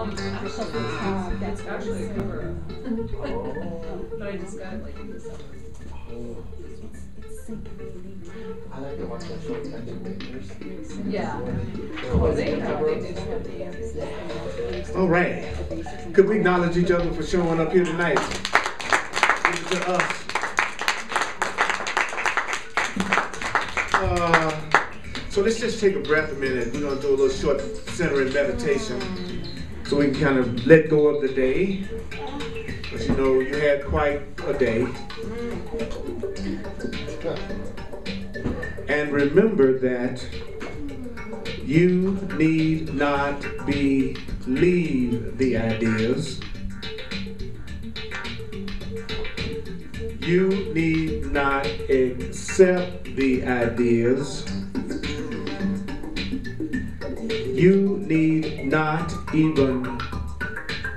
It's actually a cover up. But I just got it like in December. I like to watch that show, Attention Makers. Yeah. Oh, they do. All right. Could we acknowledge each other for showing up here tonight? Give it to us. So let's just take a breath a minute. We're going to do a little short centering meditation so we can kind of let go of the day. Because you know, you had quite a day. And remember that you need not believe the ideas. You need not accept the ideas. You need not even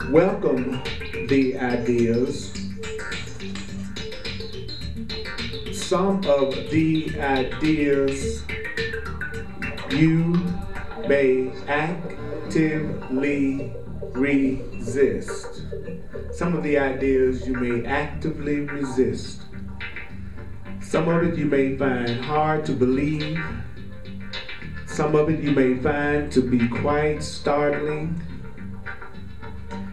welcome the ideas. Some of the ideas you may actively resist. Some of the ideas you may actively resist. Some of it you may find hard to believe. Some of it you may find to be quite startling.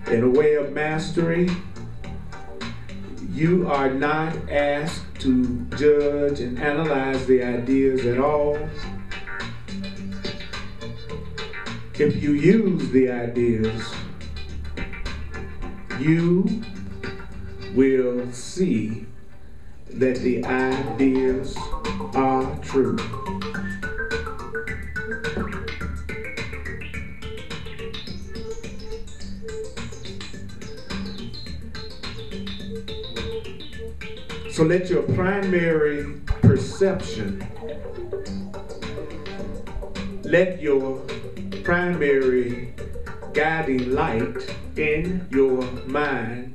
In a way of mastery, you are not asked to judge and analyze the ideas at all. If you use the ideas, you will see that the ideas are true. So let your primary perception, let your primary guiding light in your mind,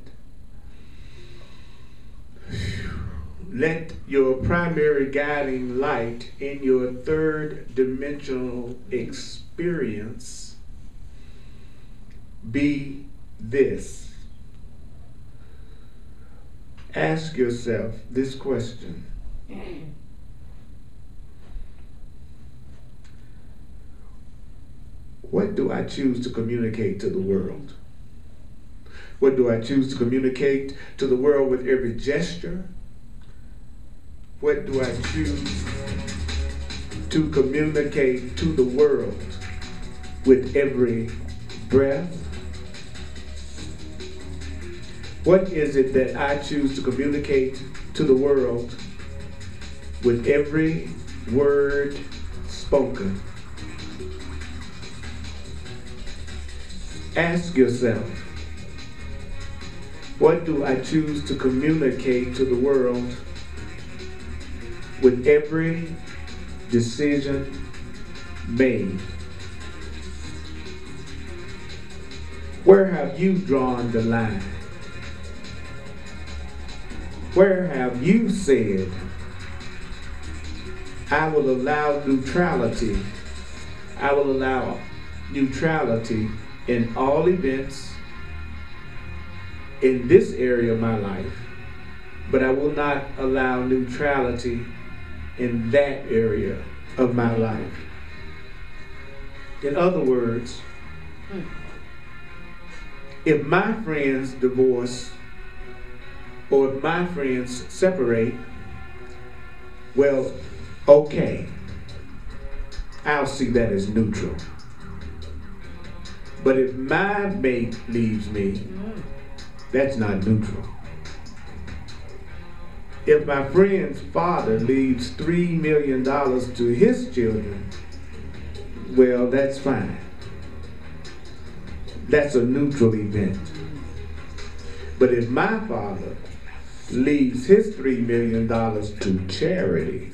let your primary guiding light in your third dimensional experience be this. Ask yourself this question. What do I choose to communicate to the world? What do I choose to communicate to the world with every gesture? What do I choose to communicate to the world with every breath? What is it that I choose to communicate to the world with every word spoken? Ask yourself, what do I choose to communicate to the world with every decision made? Where have you drawn the line? Where have you said, I will allow neutrality. I will allow neutrality in all events in this area of my life, but I will not allow neutrality in that area of my life. In other words, if my friends divorce or if my friends separate, well, okay, I'll see that as neutral. But if my mate leaves me, that's not neutral. If my friend's father leaves $3 million to his children, well, that's fine. That's a neutral event. But if my father leaves his $3 million to charity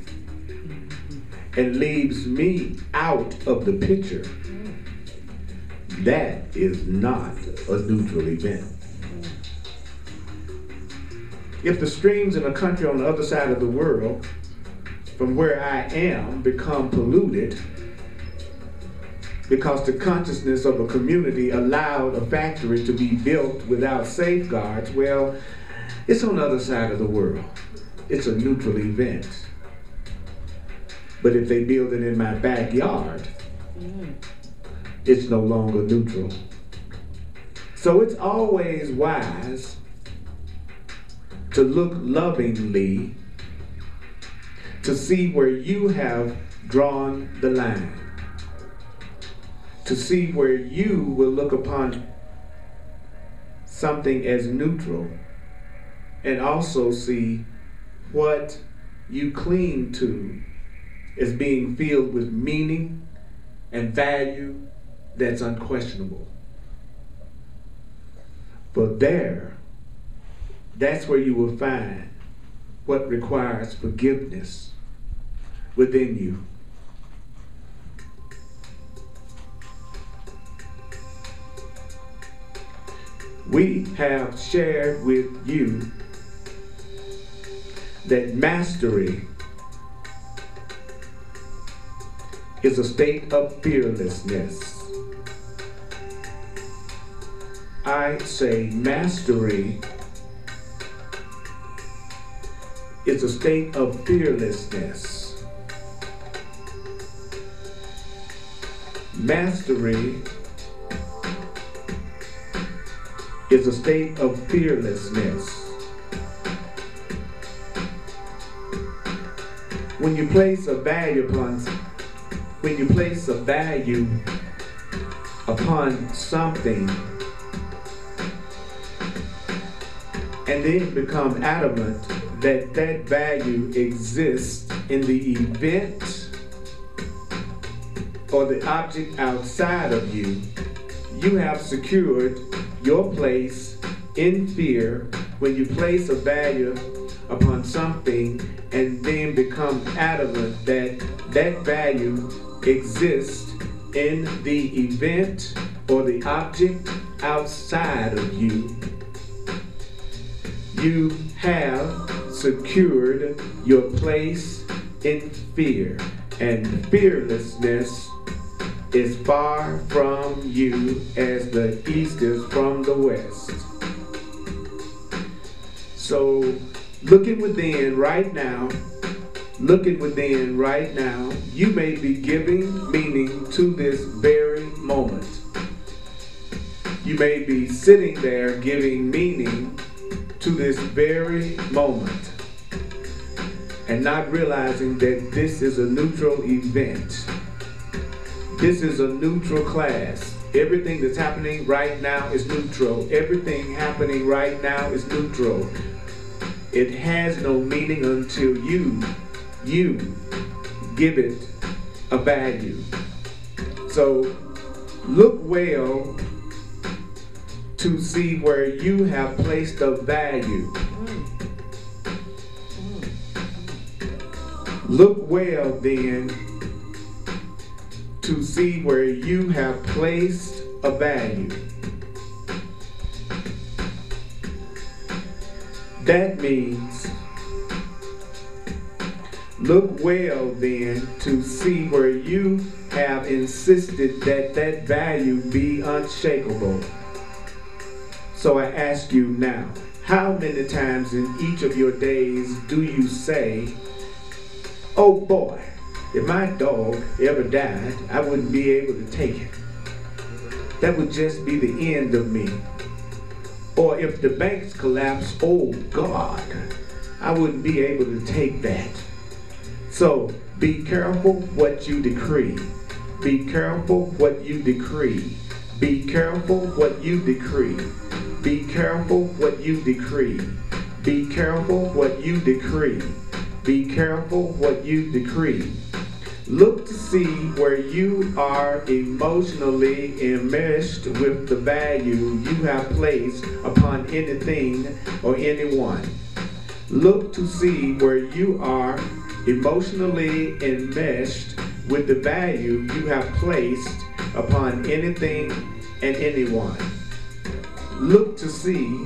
and leaves me out of the picture, that is not a neutral event. If the streams in a country on the other side of the world from where I am become polluted, because the consciousness of a community allowed a factory to be built without safeguards, well, it's on the other side of the world. It's a neutral event. But if they build it in my backyard, it's no longer neutral. So it's always wise to look lovingly to see where you have drawn the line, to see where you will look upon something as neutral, and also see what you cling to as being filled with meaning and value that's unquestionable. But that's where you will find what requires forgiveness within you. We have shared with you that mastery is a state of fearlessness. I say mastery is a state of fearlessness. Mastery is a state of fearlessness. When you place a value upon something, and then become adamant that that value exists in the event or the object outside of you, you have secured your place in fear. When you place a value upon something and then become adamant that that value exists in the event or the object outside of you, you have secured your place in fear. And fearlessness is far from you as the east is from the west. So looking within right now, you may be giving meaning to this very moment. You may be sitting there giving meaning to this very moment and not realizing that this is a neutral event. This is a neutral class. Everything that's happening right now is neutral. Everything happening right now is neutral. It has no meaning until you give it a value. So look well to see where you have placed a value. Look well then to see where you have placed a value. That means look well then to see where you have insisted that that value be unshakable. So I ask you now, how many times in each of your days do you say, oh boy, if my dog ever died, I wouldn't be able to take it. That would just be the end of me. Or if the banks collapse, oh God, I wouldn't be able to take that. So be careful what you decree. Be careful what you decree. Be careful what you decree. Be careful what you decree. Be careful what you decree. Be careful what you decree. Look to see where you are emotionally enmeshed with the value you have placed upon anything or anyone. Look to see where you are emotionally enmeshed with the value you have placed upon anything and anyone. Look to see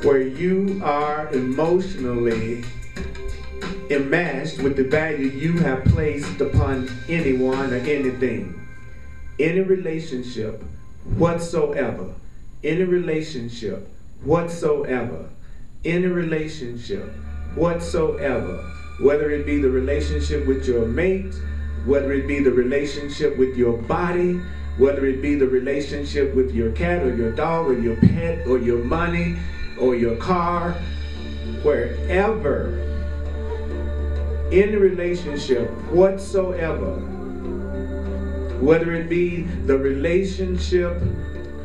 where you are emotionally enmeshed with the value you have placed upon anyone or anything. any relationship whatsoever, any relationship whatsoever, any relationship whatsoever, whether it be the relationship with your mate, whether it be the relationship with your body, whether it be the relationship with your cat or your dog or your pet or your money or your car, wherever, any relationship whatsoever, whether it be the relationship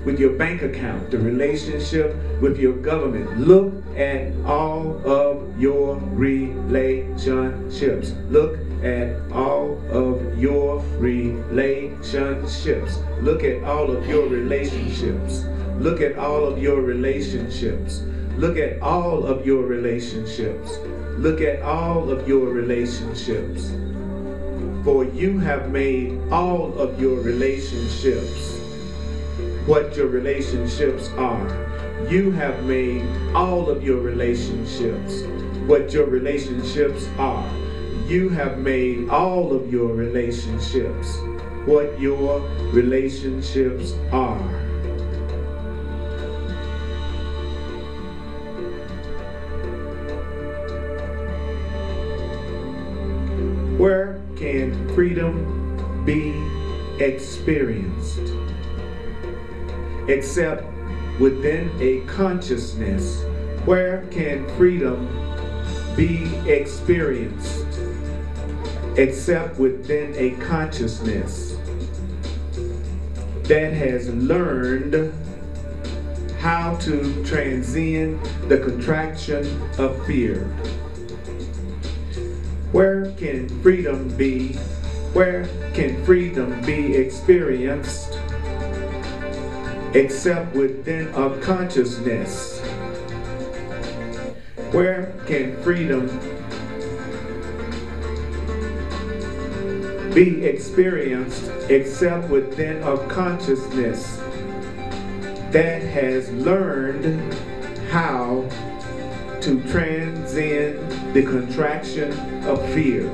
with your bank account, the relationship with your government, look at all of your relationships. Look at all of your relationships. Look at all of your relationships. Look at all of your relationships. Look at all of your relationships. Look at all of your relationships. For you have made all of your relationships what your relationships are. You have made all of your relationships what your relationships are. You have made all of your relationships what your relationships are. Where can freedom be experienced? Except within a consciousness. Where can freedom be experienced? Except within a consciousness that has learned how to transcend the contraction of fear. Where can freedom be? Where can freedom be experienced? Except within a consciousness. Where can freedom be experienced except within a consciousness that has learned how to transcend the contraction of fear?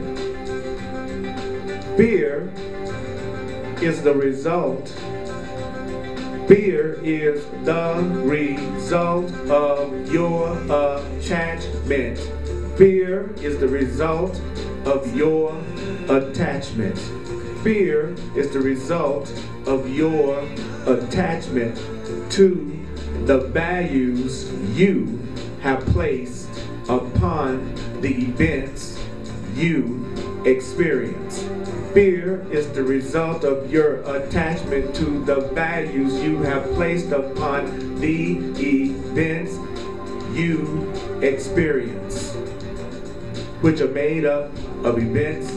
Fear is the result. Fear is the result of your attachment. Fear is the result of your attachment. Fear is the result of your attachment to the values you have placed upon the events you experience. Fear is the result of your attachment to the values you have placed upon the events you experience, which are made up of events,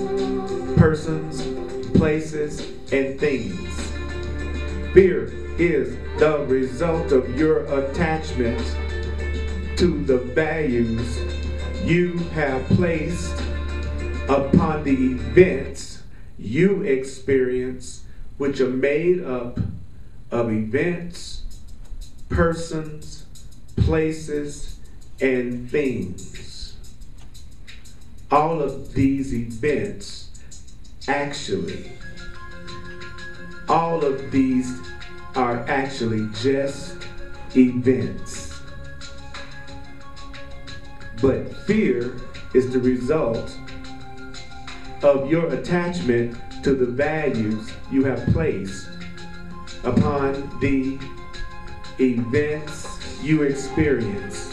persons, places, and things. Fear is the result of your attachment to the values you have placed upon the events you experience, which are made up of events, persons, places, and things. All of these events, all of these are actually just events. But fear is the result of your attachment to the values you have placed upon the events you experience.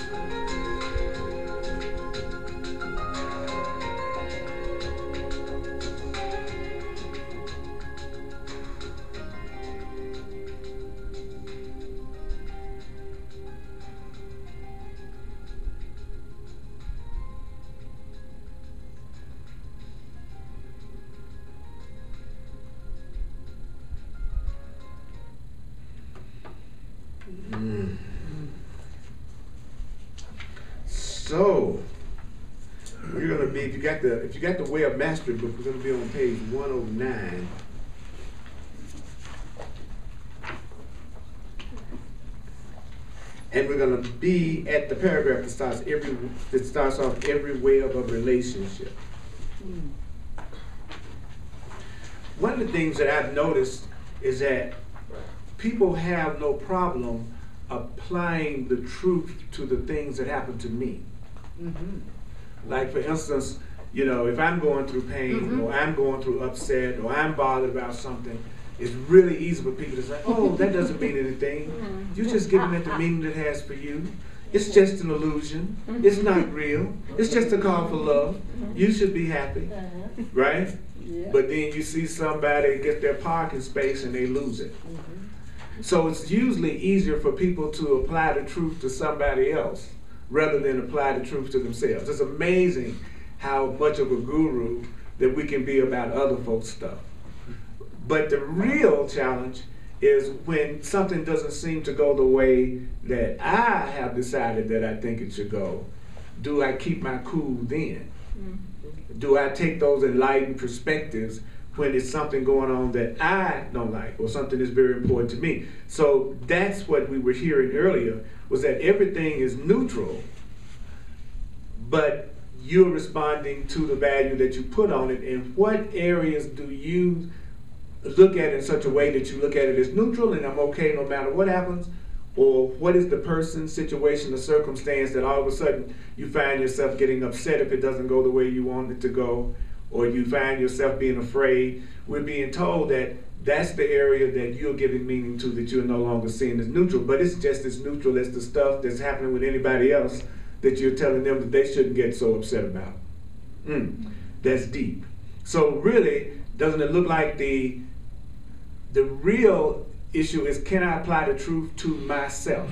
So we're going to be, if you got the Way of Mastery book, we're going to be on page 109. And we're going to be at the paragraph that starts off every way of a relationship. One of the things that I've noticed is that people have no problem applying the truth to the things that happen to me. Like for instance, you know, if I'm going through pain or I'm going through upset or I'm bothered about something, it's really easy for people to say, oh, that doesn't mean anything. You're just giving it the meaning it has for you. It's just an illusion. It's not real. It's just a call for love. You should be happy, right? Yeah. But then you see somebody get their parking space and they lose it. So it's usually easier for people to apply the truth to somebody else rather than apply the truth to themselves. It's amazing how much of a guru that we can be about other folks' stuff. But the real challenge is when something doesn't seem to go the way that I have decided that I think it should go, do I keep my cool then? Do I take those enlightened perspectives when it's something going on that I don't like or something that's very important to me? So that's what we were hearing earlier, was that everything is neutral, but you're responding to the value that you put on it. And what areas do you look at it in such a way that you look at it as neutral and I'm okay no matter what happens? Or what is the person, situation, or circumstance that all of a sudden you find yourself getting upset if it doesn't go the way you want it to go, or you find yourself being afraid? We're being told that that's the area that you're giving meaning to, that you're no longer seeing as neutral, but it's just as neutral as the stuff that's happening with anybody else that you're telling them that they shouldn't get so upset about. That's deep. So really, doesn't it look like the real issue is, can I apply the truth to myself?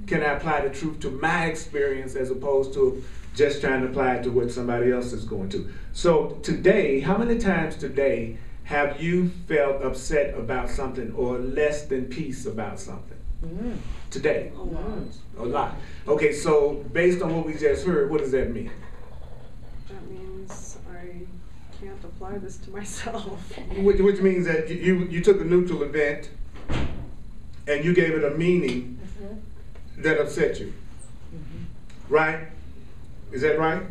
Can I apply the truth to my experience as opposed to just trying to apply it to what somebody else is going to? So today, how many times today have you felt upset about something or less than peace about something? Today? A lot. A lot. Okay, so based on what we just heard, what does that mean? That means I can't apply this to myself. Which means that you took a neutral event and you gave it a meaning that upset you. Right? Is that right?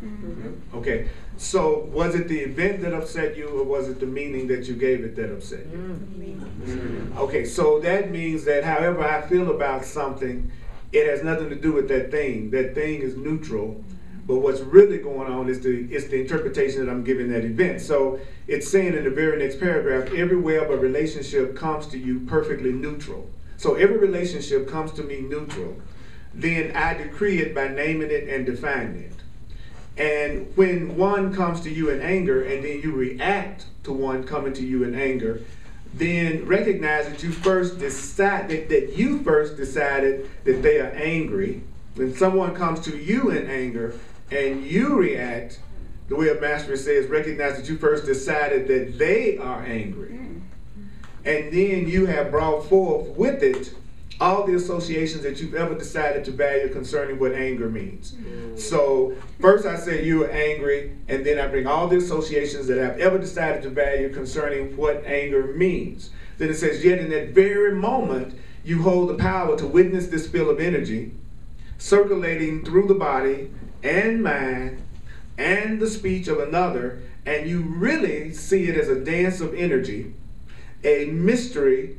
Okay. So was it the event that upset you, or was it the meaning that you gave it that upset you? Okay, so that means that however I feel about something, it has nothing to do with that thing. That thing is neutral. But what's really going on is the interpretation that I'm giving that event. So it's saying in the very next paragraph, every way of a relationship comes to you perfectly neutral. So every relationship comes to me neutral. Then I decree it by naming it and defining it. And when one comes to you in anger and then you react to one coming to you in anger, then recognize that you first decided that they are angry. When someone comes to you in anger and you react, the way a master says, recognize that you first decided that they are angry. And then you have brought forth with it all the associations that you've ever decided to value concerning what anger means. So first I say you are angry, and then I bring all the associations that I've ever decided to value concerning what anger means. Then it says, yet in that very moment, you hold the power to witness this field of energy circulating through the body and mind and the speech of another, and you really see it as a dance of energy, a mystery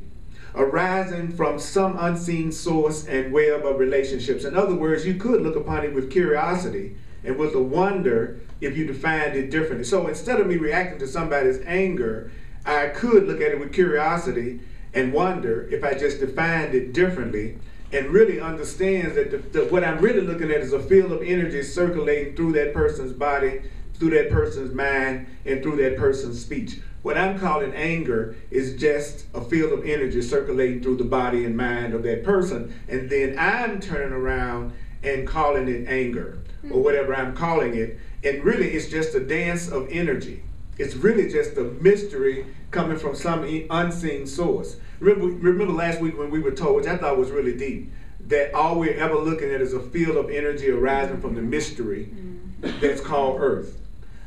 arising from some unseen source and web of relationships. In other words, you could look upon it with curiosity and with a wonder if you defined it differently. So instead of me reacting to somebody's anger, I could look at it with curiosity and wonder if I just defined it differently, and really understands that what I'm really looking at is a field of energy circulating through that person's body, through that person's mind, and through that person's speech. What I'm calling anger is just a field of energy circulating through the body and mind of that person, and then I'm turning around and calling it anger, or whatever I'm calling it, and really it's just a dance of energy. It's really just a mystery coming from some unseen source. Remember last week when we were told, which I thought was really deep, that all we're ever looking at is a field of energy arising from the mystery that's called Earth.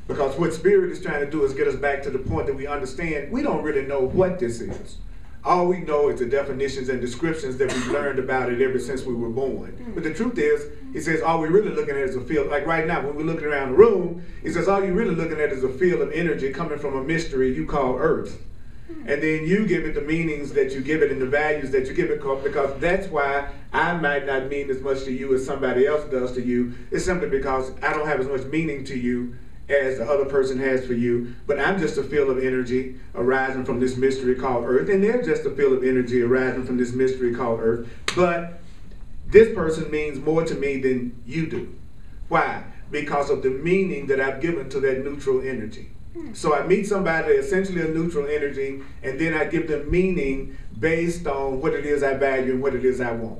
Because what Spirit is trying to do is get us back to the point that we understand we don't really know what this is. All we know is the definitions and descriptions that we've learned about it ever since we were born. But the truth is, he says, all we're really looking at is a field. Like right now, when we're looking around the room, he says, all you're really looking at is a field of energy coming from a mystery you call Earth. And then you give it the meanings that you give it and the values that you give it, because that's why I might not mean as much to you as somebody else does to you. It's simply because I don't have as much meaning to you as the other person has for you, but I'm just a field of energy arising from this mystery called Earth, and they're just a field of energy arising from this mystery called Earth. But this person means more to me than you do. Why? Because of the meaning that I've given to that neutral energy. So I meet somebody, essentially a neutral energy, and then I give them meaning based on what it is I value and what it is I want.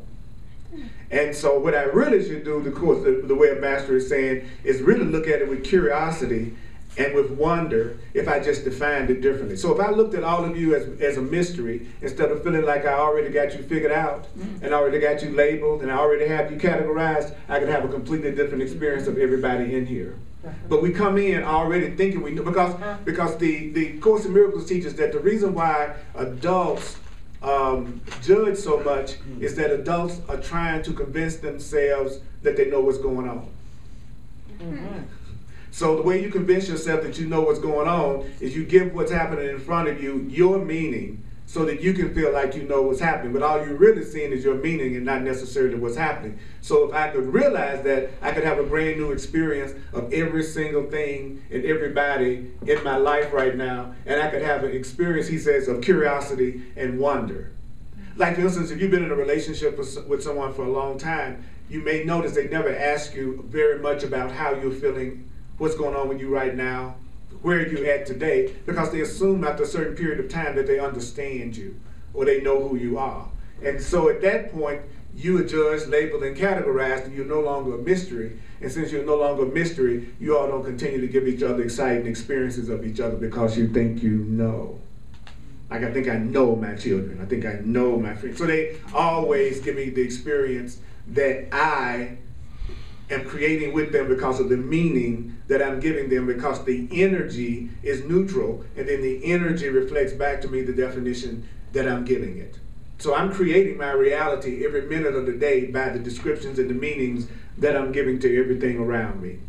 And so what I really should do, of course, the way a master is saying, is really look at it with curiosity and with wonder if I just defined it differently. So if I looked at all of you as a mystery, instead of feeling like I already got you figured out and already got you labeled and I already have you categorized, I could have a completely different experience of everybody in here. But we come in already thinking we know, because the Course in Miracles teaches that the reason why adults judge so much is that adults are trying to convince themselves that they know what's going on. So the way you convince yourself that you know what's going on is you give what's happening in front of you your meaning so that you can feel like you know what's happening. But all you're really seeing is your meaning and not necessarily what's happening. So if I could realize that, I could have a brand new experience of every single thing and everybody in my life right now, and I could have an experience, he says, of curiosity and wonder. Like, for instance, if you've been in a relationship with someone for a long time, you may notice they never ask you very much about how you're feeling, what's going on with you right now, where you're at today, because they assume after a certain period of time that they understand you or they know who you are. And so at that point, you are judged, labeled, and categorized, and you're no longer a mystery. And since you're no longer a mystery, you all don't continue to give each other exciting experiences of each other because you think you know. Like, I think I know my children. I think I know my friends. So they always give me the experience that I am creating with them because of the meaning that I'm giving them, because the energy is neutral, and then the energy reflects back to me the definition that I'm giving it. So I'm creating my reality every minute of the day by the descriptions and the meanings that I'm giving to everything around me.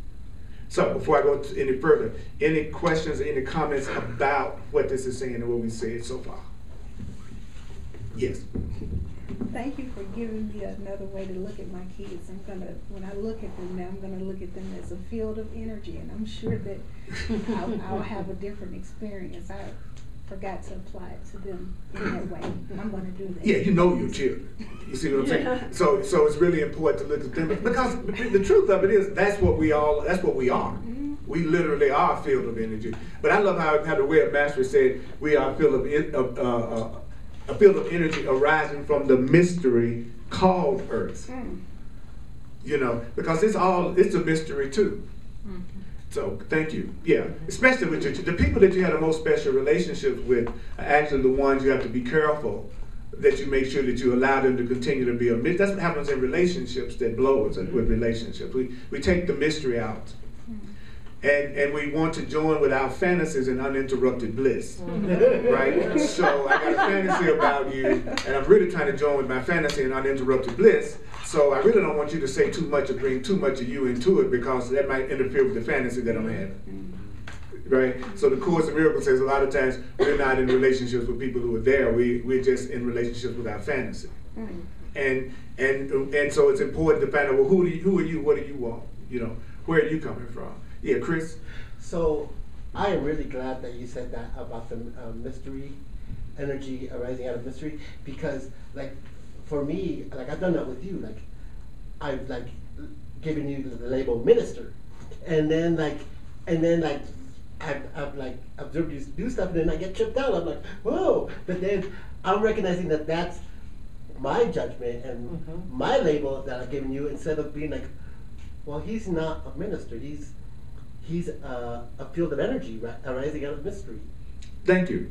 So before I go any further, any questions, any comments about what this is saying and what we said so far? Yes. Thank you for giving me another way to look at my kids. When I look at them now, I'm gonna look at them as a field of energy, and I'm sure that I'll have a different experience. I forgot to apply it to them in that way. I'm gonna do that. Yeah, you know your children. You see what I'm saying? Yeah. So it's really important to look at them, because the truth of it is that's what we are. Mm-hmm. We literally are a field of energy. But I love how the way a master said we are a field of energy arising from the mystery called Earth. You know, because it's a mystery too. So thank you. Yeah, especially with the people that you had the most special relationships with are actually the ones you have to be careful that you make sure that you allow them to continue to be a mystery. That's what happens in relationships that blow us with relationships. We take the mystery out. And we want to join with our fantasies in uninterrupted bliss, right? So I got a fantasy about you, and I'm really trying to join with my fantasy in uninterrupted bliss. So I really don't want you to say too much or bring too much of you into it, because that might interfere with the fantasy that I'm having, right? So the Course in Miracles says a lot of times we're not in relationships with people who are there. We're just in relationships with our fantasy, and so it's important to find out, well, who are you? What do you want? You know, where are you coming from? Yeah, Chris? So I am really glad that you said that about the mystery, energy arising out of mystery, because like for me, like I've done that with you, like I've like given you the label minister, and then I've like observed you do stuff, and then I get tripped out. I'm like, whoa! But then I'm recognizing that that's my judgment and my label that I've given you, instead of being like, well, he's not a minister. He's a field of energy arising out of mystery. Thank you.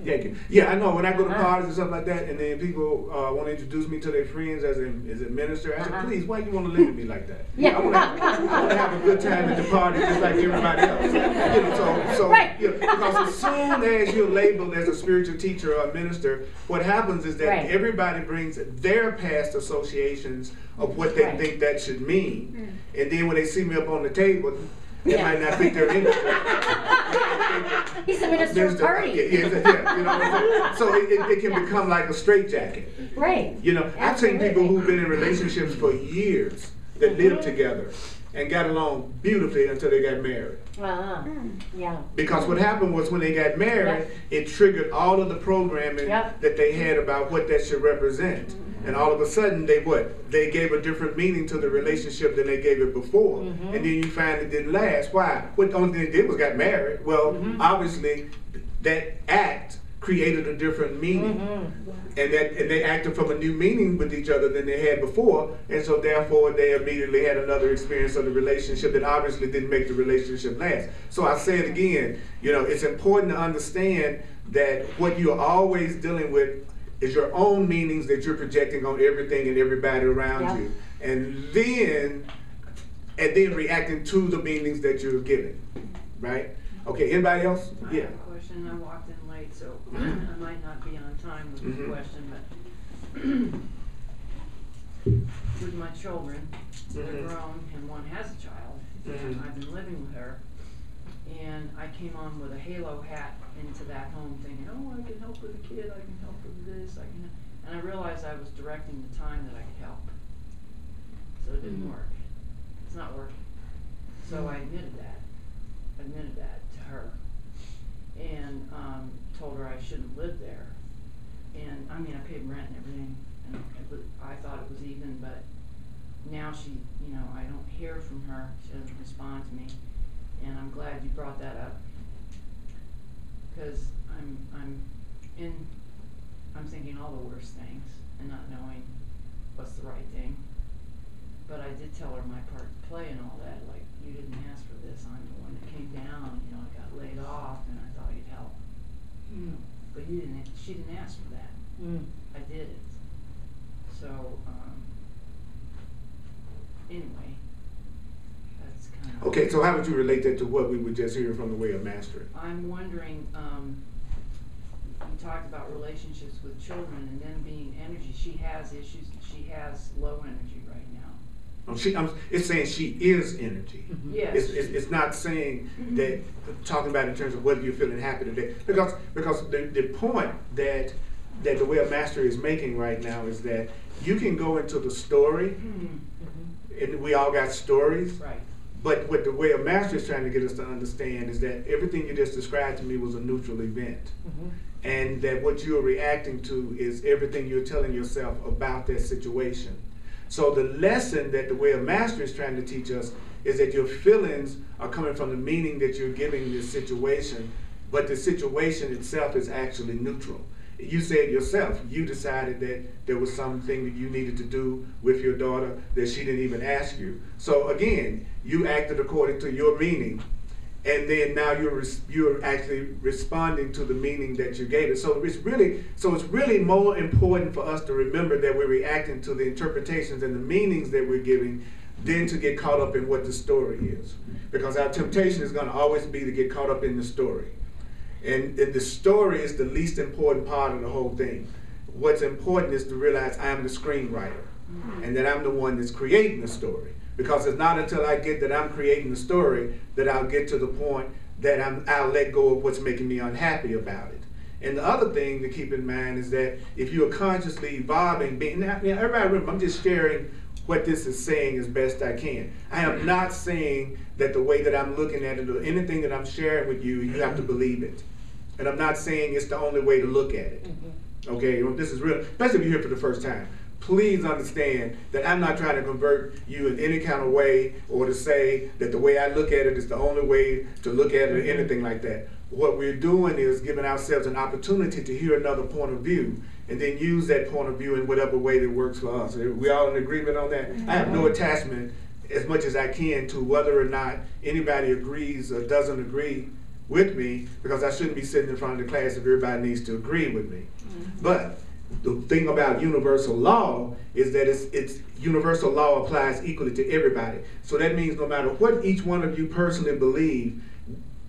Thank you. Yeah, I know when I go to parties and stuff like that, and then people want to introduce me to their friends as a minister, I say, please, why you want to live with me like that? I want to have a good time at the party just like everybody else. You know, Right. You know, because as soon as you're labeled as a spiritual teacher or a minister, what happens is that everybody brings their past associations of what they think that should mean. And then when they see me up on the table, It might not fit their industry. He's a minister of party. Yeah, you know what I'm saying? So it can become like a straitjacket. Right. You know, I've seen people who've been in relationships for years that lived together and got along beautifully until they got married. Yeah. Because what happened was when they got married, it triggered all of the programming that they had about what that should represent. And all of a sudden, they gave a different meaning to the relationship than they gave it before. And then you find it didn't last. Why? What the only thing they did was got married. Well, obviously, that act created a different meaning. And they acted from a new meaning with each other than they had before, and so therefore they immediately had another experience of the relationship that obviously didn't make the relationship last. So I say it again, you know, it's important to understand that what you're always dealing with is your own meanings that you're projecting on everything and everybody around you, and then reacting to the meanings that you're giving, right? Okay, anybody else? I have a question. I walked in late, so I might not be on time with the question, but with my children, they're grown and one has a child, and I've been living with her, and I came on with a halo hat into that home thinking, oh, I can help with the kid, I can help with this, and I realized I was directing the time that I could help. So it didn't work. It's not working. So I admitted that to her, and told her I shouldn't live there. And I mean, I paid rent and everything, and I thought it was even, but now she, you know, I don't hear from her. She doesn't respond to me, and I'm glad you brought that up, because I'm thinking all the worst things and not knowing what's the right thing. But I did tell her my part to play and all that. Like, you didn't ask for this. I'm the one that came down. You know, I got laid off, and I thought you'd help. But you didn't. She didn't ask for that. I did it. So anyway, that's kind of. Okay, so how would you relate that to what we were just hearing from the way of mastery? I'm wondering. You talked about relationships with children and them being energy. She has issues. She has low energy right now. It's saying she is energy. Yes. It's not saying that, talking about in terms of whether you're feeling happy today. Because the point that the way of mastery is making right now is that you can go into the story, and we all got stories. Right. But what the way of mastery is trying to get us to understand is that everything you just described to me was a neutral event. And that what you're reacting to is everything you're telling yourself about that situation. So the lesson that the way of mastery is trying to teach us is that your feelings are coming from the meaning that you're giving this situation, but the situation itself is actually neutral. You said yourself, you decided that there was something that you needed to do with your daughter that she didn't even ask you. So again, you acted according to your meaning, and then now you're actually responding to the meaning that you gave it. So it's really more important for us to remember that we're reacting to the interpretations and the meanings that we're giving than to get caught up in what the story is. Because our temptation is going to always be to get caught up in the story. And the story is the least important part of the whole thing. What's important is to realize I'm the screenwriter and that I'm the one that's creating the story. Because it's not until I get that I'm creating the story that I'll get to the point that I'll let go of what's making me unhappy about it. And the other thing to keep in mind is that if you are consciously evolving, everybody remember, I'm just sharing what this is saying as best I can. I am not saying that the way that I'm looking at it or anything that I'm sharing with you, you have to believe it. And I'm not saying it's the only way to look at it. Okay, this is real, especially if you're here for the first time. Please understand that I'm not trying to convert you in any kind of way or to say that the way I look at it is the only way to look at it or anything like that. What we're doing is giving ourselves an opportunity to hear another point of view and then use that point of view in whatever way that works for us. Are we all in agreement on that? I have no attachment as much as I can to whether or not anybody agrees or doesn't agree with me, because I shouldn't be sitting in front of the class if everybody needs to agree with me. But the thing about universal law is that it's universal law applies equally to everybody. So that means no matter what each one of you personally believe,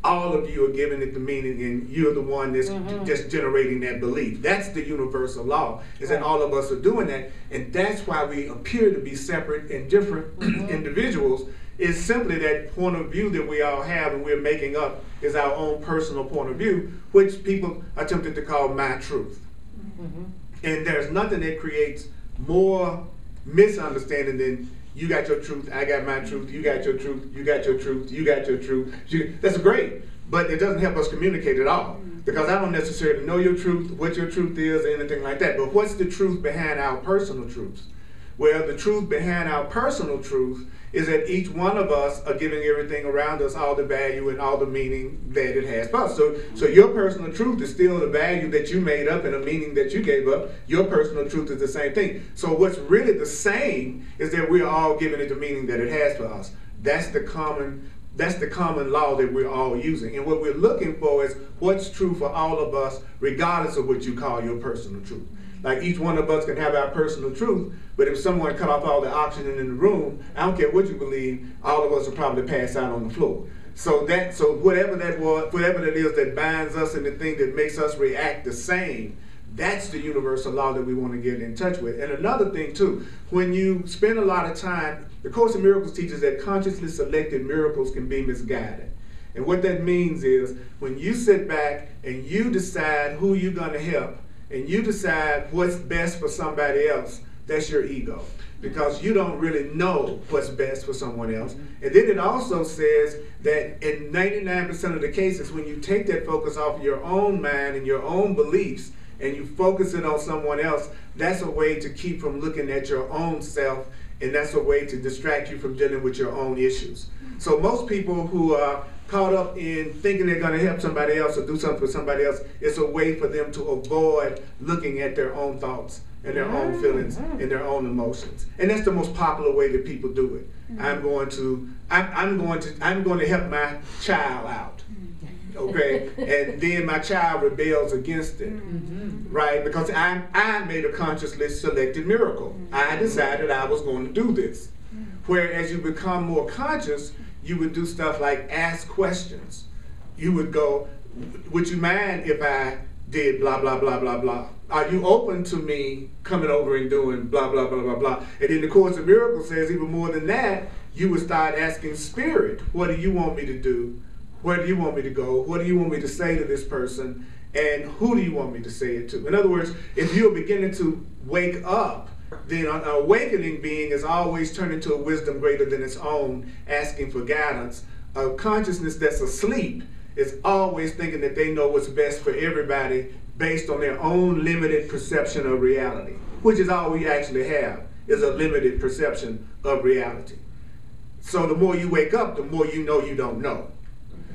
all of you are giving it the meaning, and you're the one that's just generating that belief. That's the universal law, is that all of us are doing that, and that's why we appear to be separate and different individuals, It's simply that point of view that we all have and we're making up is our own personal point of view, which people are tempted to call my truth. Mm-hmm. And there's nothing that creates more misunderstanding than you got your truth, I got my truth, you got your truth, you got your truth, you got your truth. That's great, but it doesn't help us communicate at all. Because I don't necessarily know your truth, what your truth is, or anything like that. But what's the truth behind our personal truths? Well, the truth behind our personal truth is that each one of us are giving everything around us all the value and all the meaning that it has for us. So your personal truth is still the value that you made up and a meaning that you gave up. Your personal truth is the same thing. So what's really the same is that we're all giving it the meaning that it has for us. That's the common law that we're all using. And what we're looking for is what's true for all of us, regardless of what you call your personal truth. Like each one of us can have our personal truth, but if someone cut off all the oxygen in the room, I don't care what you believe, all of us will probably pass out on the floor. So whatever that is that binds us and the thing that makes us react the same, that's the universal law that we want to get in touch with. And another thing too, when you spend a lot of time, the Course in Miracles teaches that consciously selected miracles can be misguided. And what that means is when you sit back and you decide who you're going to help and you decide what's best for somebody else, that's your ego. Because you don't really know what's best for someone else. And then it also says that in 99% of the cases, when you take that focus off your own mind and your own beliefs and you focus it on someone else, that's a way to keep from looking at your own self, and that's a way to distract you from dealing with your own issues. So most people who are caught up in thinking they're going to help somebody else or do something for somebody else, it's a way for them to avoid looking at their own thoughts and their own feelings and their own emotions. And that's the most popular way that people do it. I'm going to help my child out. Okay, and then my child rebels against it, right? Because I made a consciously selected miracle. I decided I was going to do this. Whereas you become more conscious, you would do stuff like ask questions. You would go, would you mind if I did blah, blah, blah, blah, blah? Are you open to me coming over and doing blah, blah, blah, blah, blah? And then the Course in Miracles says even more than that, you would start asking Spirit, what do you want me to do? Where do you want me to go? What do you want me to say to this person? And who do you want me to say it to? In other words, if you're beginning to wake up, then an awakening being is always turning to a wisdom greater than its own, asking for guidance. A consciousness that's asleep is always thinking that they know what's best for everybody based on their own limited perception of reality, which is all we actually have, is a limited perception of reality. So the more you wake up, the more you know you don't know.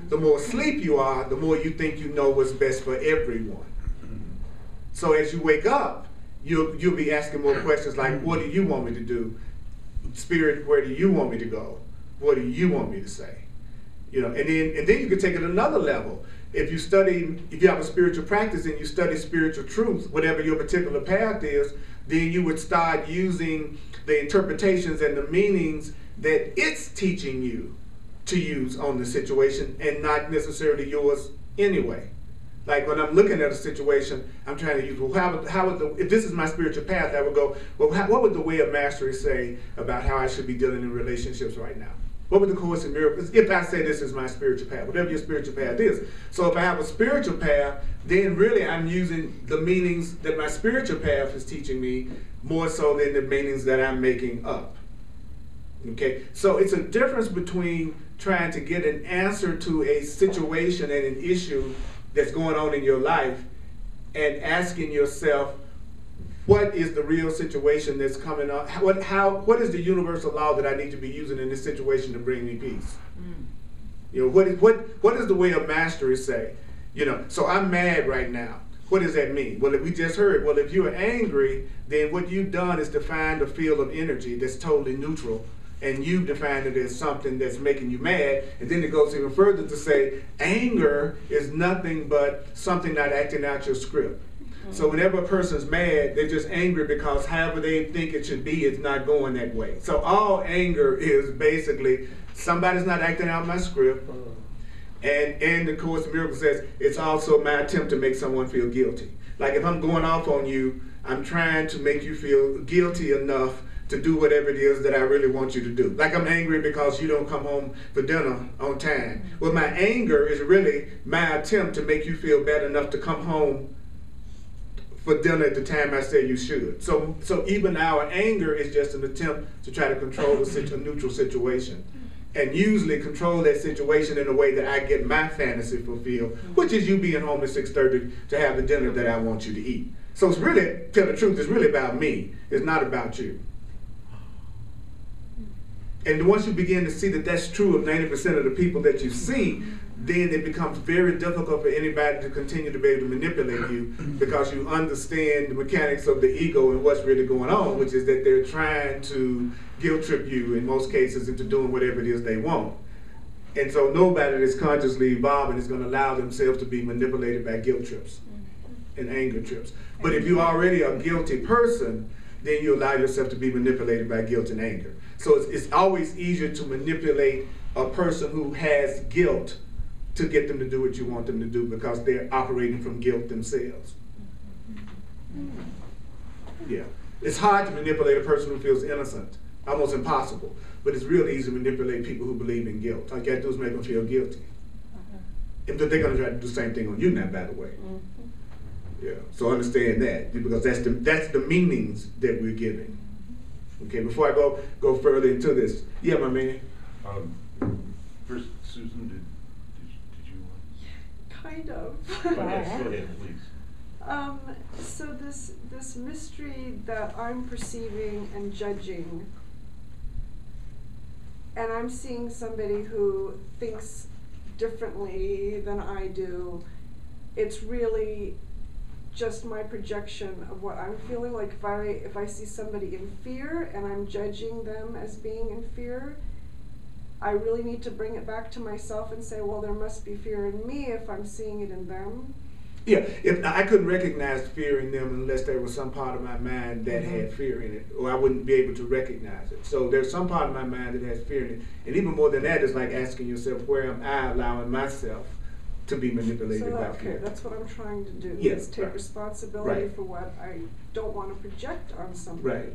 The more asleep you are, the more you think you know what's best for everyone. So as you wake up, you'll be asking more questions like, what do you want me to do? Spirit, where do you want me to go? What do you want me to say? And then you can take it another level. If you have a spiritual practice and you study spiritual truth, whatever your particular path is, then you would start using the interpretations and the meanings that it's teaching you to use on the situation and not necessarily yours anyway. Like when I'm looking at a situation, I'm trying to use, if this is my spiritual path, I would go, well, what would the way of mastery say about how I should be dealing in relationships right now? What would the Course in Miracles, if I say this is my spiritual path, whatever your spiritual path is. So if I have a spiritual path, then really I'm using the meanings that my spiritual path is teaching me more so than the meanings that I'm making up. Okay, so it's a difference between trying to get an answer to a situation and an issue that's going on in your life and asking yourself, what is the real situation that's coming up? What is the universal law that I need to be using in this situation to bring me peace? What does the way of mastery say? So I'm mad right now. What does that mean? Well, we just heard, well, if you're angry, then what you've done is defined a field of energy that's totally neutral, and you've defined it as something that's making you mad. And then it goes even further to say anger is nothing but something not acting out your script. So whenever a person's mad, they're just angry because however they think it should be, it's not going that way. So all anger is basically somebody's not acting out my script. And the Course in Miracles says it's also my attempt to make someone feel guilty. Like if I'm going off on you, I'm trying to make you feel guilty enough to do whatever it is that I really want you to do. Like I'm angry because you don't come home for dinner on time. Well, my anger is really my attempt to make you feel bad enough to come home for dinner at the time I say you should. So even our anger is just an attempt to try to control a neutral situation. And usually control that situation in a way that I get my fantasy fulfilled, which is you being home at 6:30 to have the dinner that I want you to eat. So it's really, tell the truth, it's really about me. It's not about you. And once you begin to see that that's true of 90% of the people that you see, then it becomes very difficult for anybody to continue to be able to manipulate you, because you understand the mechanics of the ego and what's really going on, which is that they're trying to guilt trip you in most cases into doing whatever it is they want. And so nobody that's consciously evolving is going to allow themselves to be manipulated by guilt trips and anger trips. But if you're already a guilty person, then you allow yourself to be manipulated by guilt and anger. So it's always easier to manipulate a person who has guilt to get them to do what you want them to do, because they're operating from guilt themselves. Yeah. It's hard to manipulate a person who feels innocent. Almost impossible. But it's real easy to manipulate people who believe in guilt. All you gotta do is make them feel guilty. And they're gonna try to do the same thing on you now, by the way. Yeah. So understand that, because that's the meanings that we're giving. Okay, before I go further into this. Yeah, my man. First, Susan, did you Kind of. go ahead, please. So this mystery that I'm perceiving and judging, and I'm seeing somebody who thinks differently than I do, it's really just my projection of what I'm feeling. Like if I see somebody in fear and I'm judging them as being in fear, I really need to bring it back to myself and say, well, there must be fear in me if I'm seeing it in them. Yeah, if I couldn't recognize fear in them unless there was some part of my mind that had fear in it, or I wouldn't be able to recognize it. So there's some part of my mind that has fear in it. And even more than that, it's like asking yourself, where am I allowing myself to be manipulated by fear? That's what I'm trying to do, Yes, is take right. responsibility Right. for what I don't want to project on somebody. Right.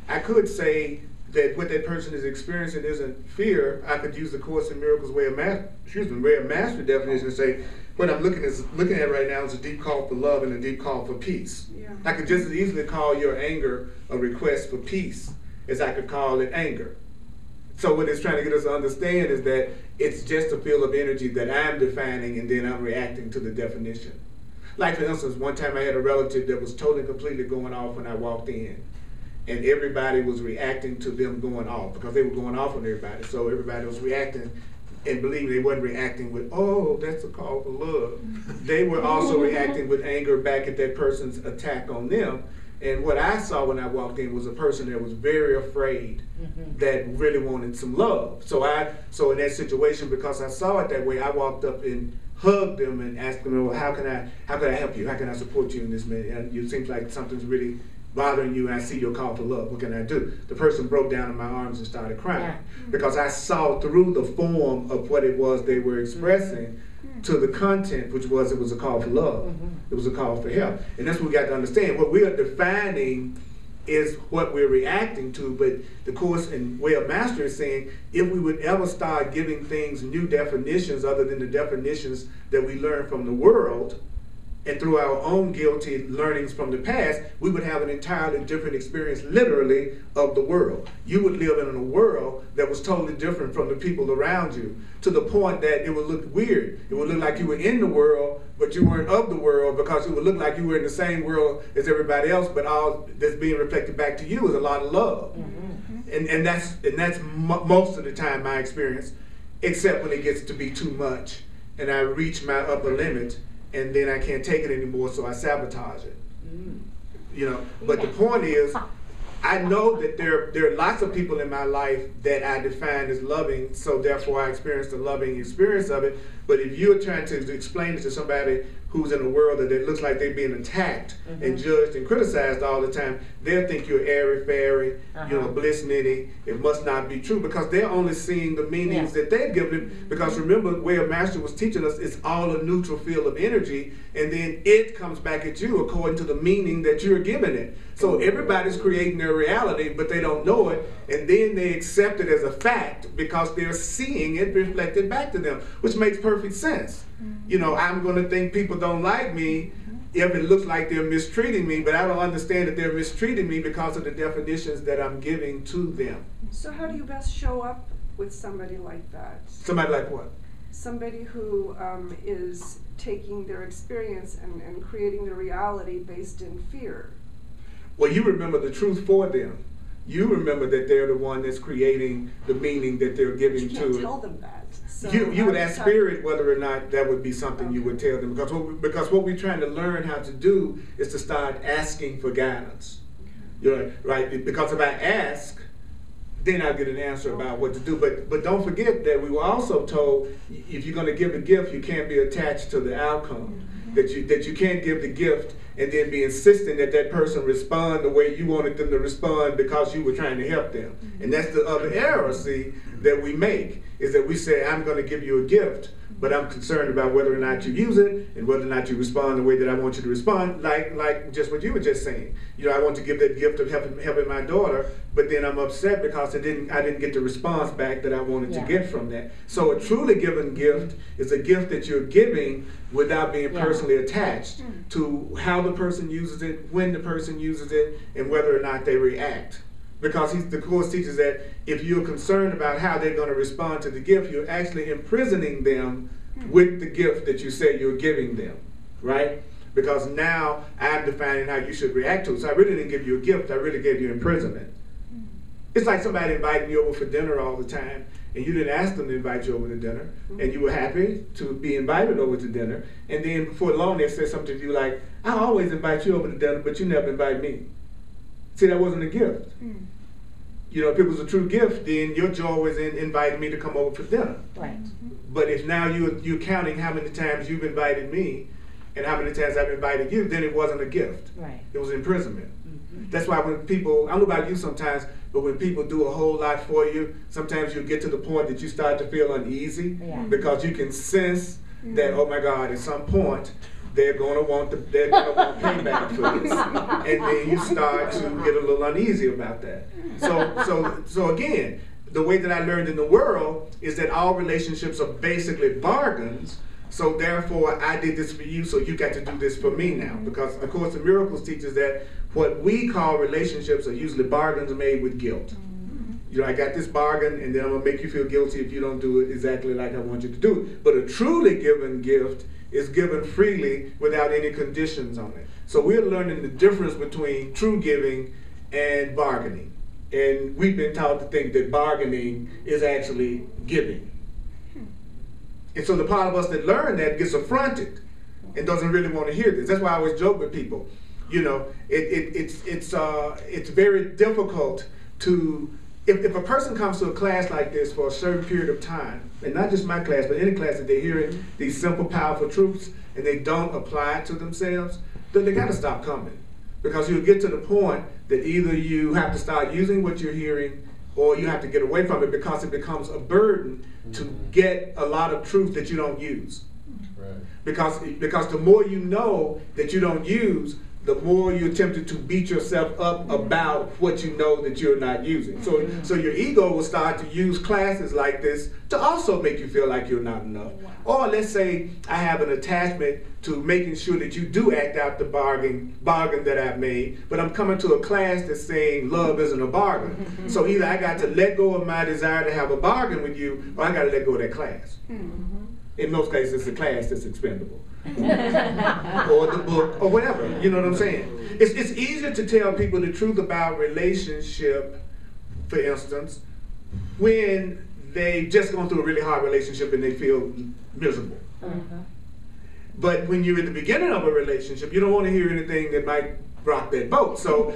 I could say that what that person is experiencing isn't fear. I could use the Course in Miracles way of mastery definition and say, what I'm looking at right now is a deep call for love and a deep call for peace. Yeah. I could just as easily call your anger a request for peace as I could call it anger. So what it's trying to get us to understand is that it's just a field of energy that I'm defining, and then I'm reacting to the definition. Like, for instance, one time I had a relative that was totally completely going off when I walked in. And everybody was reacting to them going off, because they were going off on everybody. So everybody was reacting, and believe me, they wasn't reacting with, oh, that's a call for love. They were also reacting with anger back at that person's attack on them. And what I saw when I walked in was a person that was very afraid, that really wanted some love. So in that situation, because I saw it that way, I walked up and hugged them and asked them, well, how can I help you? How can I support you in this minute? And it seems like something's really bothering you, and I see your call for love. What can I do? The person broke down in my arms and started crying, because I saw through the form of what it was they were expressing to the content, which was it was a call for love. It was a call for help. And that's what we got to understand. What we are defining is what we're reacting to, but the Course and Way of Mastery is saying, if we would ever start giving things new definitions other than the definitions that we learn from the world, and through our own guilty learnings from the past, we would have an entirely different experience, literally, of the world. You would live in a world that was totally different from the people around you, to the point that it would look weird. It would look like you were in the world, but you weren't of the world, because it would look like you were in the same world as everybody else, but all that's being reflected back to you is a lot of love. And that's most of the time my experience, except when it gets to be too much, and I reach my upper limit, and then I can't take it anymore, so I sabotage it. You know, but the point is, I know that there are lots of people in my life that I define as loving, so therefore I experience the loving experience of it. But if you're trying to explain it to somebody who who's in a world that it looks like they're being attacked and judged and criticized all the time, they'll think you're airy-fairy, you know, bliss-nitty. It must not be true because they're only seeing the meanings that they've given it. Because remember, the way a master was teaching us, it's all a neutral field of energy, and then it comes back at you according to the meaning that you're giving it. So everybody's creating their reality, but they don't know it, and then they accept it as a fact because they're seeing it reflected back to them, which makes perfect sense. You know, I'm going to think people don't like me if it looks like they're mistreating me, but I don't understand that they're mistreating me because of the definitions that I'm giving to them. So how do you best show up with somebody like that? Somebody like what? Somebody who is taking their experience and creating their reality based in fear. Well, you remember the truth for them. You remember that they're the one that's creating the meaning that they're giving you to can't it. tell them that. So You would ask Spirit whether or not that would be something you would tell them. Because what we're trying to learn how to do is to start asking for guidance. You're right? Because if I ask, then I'll get an answer about what to do. But don't forget that we were also told if you're going to give a gift, you can't be attached to the outcome. That you can't give the gift and then be insisting that that person respond the way you wanted them to respond because you were trying to help them. And that's the other error, see, that we make, is that we say, I'm going to give you a gift, but I'm concerned about whether or not you use it and whether or not you respond the way that I want you to respond, like just what you were just saying. You know, I want to give that gift of helping my daughter, but then I'm upset because I didn't get the response back that I wanted to get from that. So a truly given gift is a gift that you're giving without being personally attached to how the person uses it, when the person uses it, and whether or not they react. Because the Course teaches that if you're concerned about how they're going to respond to the gift, you're actually imprisoning them with the gift that you say you're giving them, right? Because now I'm defining how you should react to it. So I really didn't give you a gift, I really gave you imprisonment. It's like somebody inviting you over for dinner all the time, and you didn't ask them to invite you over to dinner, and you were happy to be invited over to dinner, and then before long they said something to you like, I always invite you over to dinner, but you never invite me. See, that wasn't a gift. You know, if it was a true gift, then your joy was in inviting me to come over for dinner. Right. But if now you're counting how many times you've invited me and how many times I've invited you, then it wasn't a gift. Right. It was imprisonment. That's why when people, I don't know about you sometimes, but when people do a whole lot for you, sometimes you get to the point that you start to feel uneasy because you can sense that, oh my God, at some point, they're gonna want payback for this, and then you start to get a little uneasy about that. So again, the way that I learned in the world is that all relationships are basically bargains. So therefore, I did this for you, so you got to do this for me now. Because A Course in Miracles teaches that what we call relationships are usually bargains made with guilt. You know, I got this bargain, and then I'm gonna make you feel guilty if you don't do it exactly like I want you to do it. But a truly given gift is given freely without any conditions on it. So we're learning the difference between true giving and bargaining. And we've been taught to think that bargaining is actually giving. And so the part of us that learn that gets affronted and doesn't really want to hear this. That's why I always joke with people. You know, it's very difficult to, if a person comes to a class like this for a certain period of time, and not just my class, but any class that they're hearing these simple, powerful truths, and they don't apply it to themselves, then they got to stop coming. Because you'll get to the point that either you have to start using what you're hearing, or you have to get away from it because it becomes a burden to get a lot of truth that you don't use. Right. Because the more you know that you don't use, the more you're tempted to beat yourself up about what you know that you're not using. So your ego will start to use classes like this to also make you feel like you're not enough. Or let's say I have an attachment to making sure that you do act out the bargain that I've made, but I'm coming to a class that's saying love isn't a bargain. So either I got to let go of my desire to have a bargain with you, or I got to let go of that class. In most cases, it's a class that's expendable. Or the book, or whatever. You know what I'm saying? It's easier to tell people the truth about relationship, for instance, when they've just gone through a really hard relationship and they feel miserable. But when you're at the beginning of a relationship, you don't want to hear anything that might rock that boat. So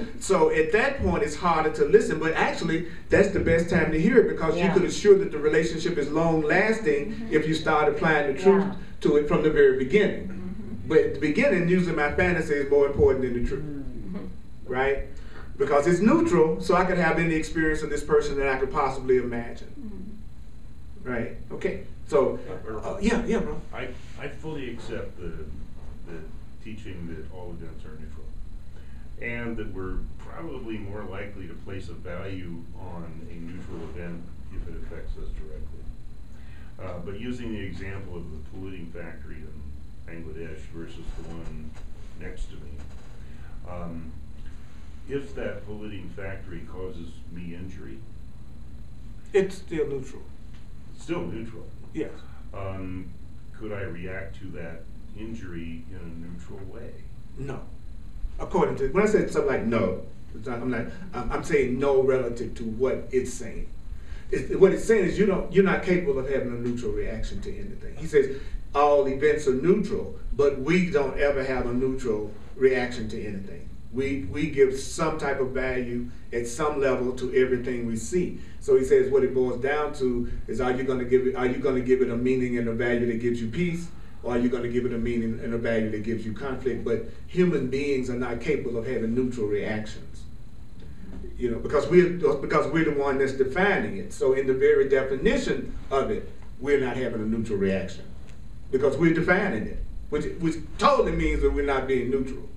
at that point, it's harder to listen. But actually, that's the best time to hear it, because you can assure that the relationship is long lasting if you start applying the truth to it from the very beginning. But at the beginning, usually my fantasy is more important than the truth, right? Because it's neutral, so I could have any experience of this person that I could possibly imagine, right? Okay, so yeah, bro. I fully accept the teaching that all events are neutral, and that we're probably more likely to place a value on a neutral event if it affects us directly. But using the example of the polluting factory in Bangladesh versus the one next to me, if that polluting factory causes me injury, It's still neutral. it's still neutral. Yes. Could I react to that injury in a neutral way? No. According to, when I say something like no, I'm saying no relative to what it's saying. What it's saying is you're not capable of having a neutral reaction to anything. He says all events are neutral, but we don't ever have a neutral reaction to anything. We give some type of value at some level to everything we see. So he says what it boils down to is are you going to give it a meaning and a value that gives you peace, or are you going to give it a meaning and a value that gives you conflict? But human beings are not capable of having neutral reactions. You know, because we're the one that's defining it. So in the very definition of it, we're not having a neutral reaction because we're defining it, which totally means that we're not being neutral.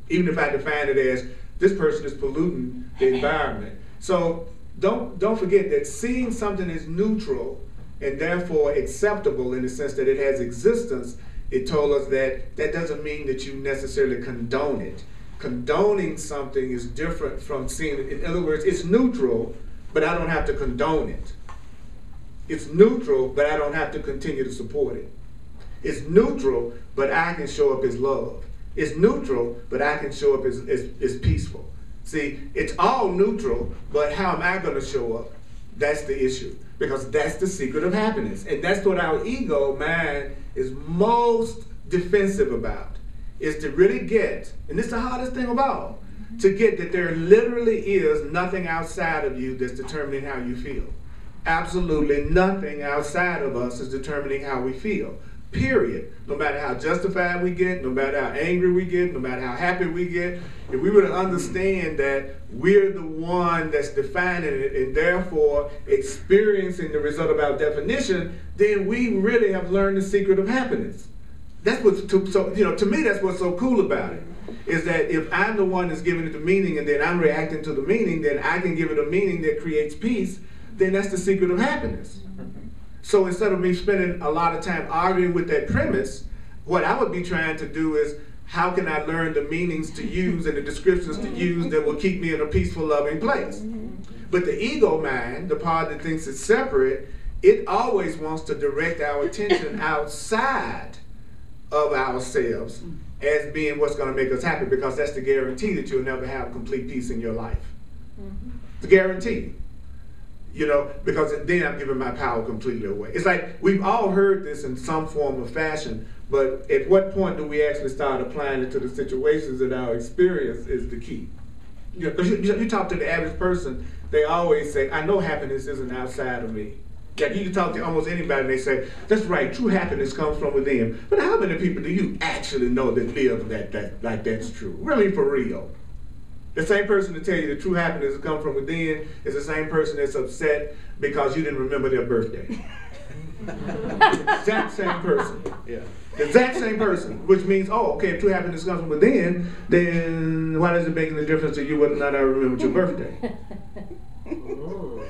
Even if I define it as this person is polluting the environment. So don't forget that seeing something as neutral and therefore acceptable in the sense that it has existence, it told us that doesn't mean that you necessarily condone it. Condoning something is different from seeing it. In other words, it's neutral, but I don't have to condone it. It's neutral, but I don't have to continue to support it. It's neutral, but I can show up as love. It's neutral, but I can show up as peaceful. See, it's all neutral, but how am I going to show up? That's the issue, because that's the secret of happiness. And that's what our ego mind is most defensive about, is to really get, and this is the hardest thing of all, to get that there literally is nothing outside of you that's determining how you feel. Absolutely nothing outside of us is determining how we feel. Period. No matter how justified we get, no matter how angry we get, no matter how happy we get, if we were to understand that we're the one that's defining it and therefore experiencing the result of our definition, then we really have learned the secret of happiness. That's what's to me, that's what's so cool about it, is that if I'm the one that's giving it the meaning and then I'm reacting to the meaning, then I can give it a meaning that creates peace, then that's the secret of happiness. So instead of me spending a lot of time arguing with that premise, what I would be trying to do is, how can I learn the meanings to use and the descriptions to use that will keep me in a peaceful, loving place? But the ego mind, the part that thinks it's separate, it always wants to direct our attention outside of ourselves as being what's going to make us happy, because that's the guarantee that you'll never have complete peace in your life. It's a guarantee. You know, because then I'm giving my power completely away. It's like we've all heard this in some form or fashion, but at what point do we actually start applying it to the situations that our experience is the key? You know, because you talk to the average person, they always say, I know happiness isn't outside of me. Like you can talk to almost anybody and they say, that's right, true happiness comes from within. But how many people do you actually know that live like that's true? Really, for real. The same person to tell you the true happiness that comes from within is the same person that's upset because you didn't remember their birthday. Exact same person. Yeah. The exact same person, which means, oh, okay, if true happiness comes from within, then why does it make any difference to you whether or not I remembered your birthday?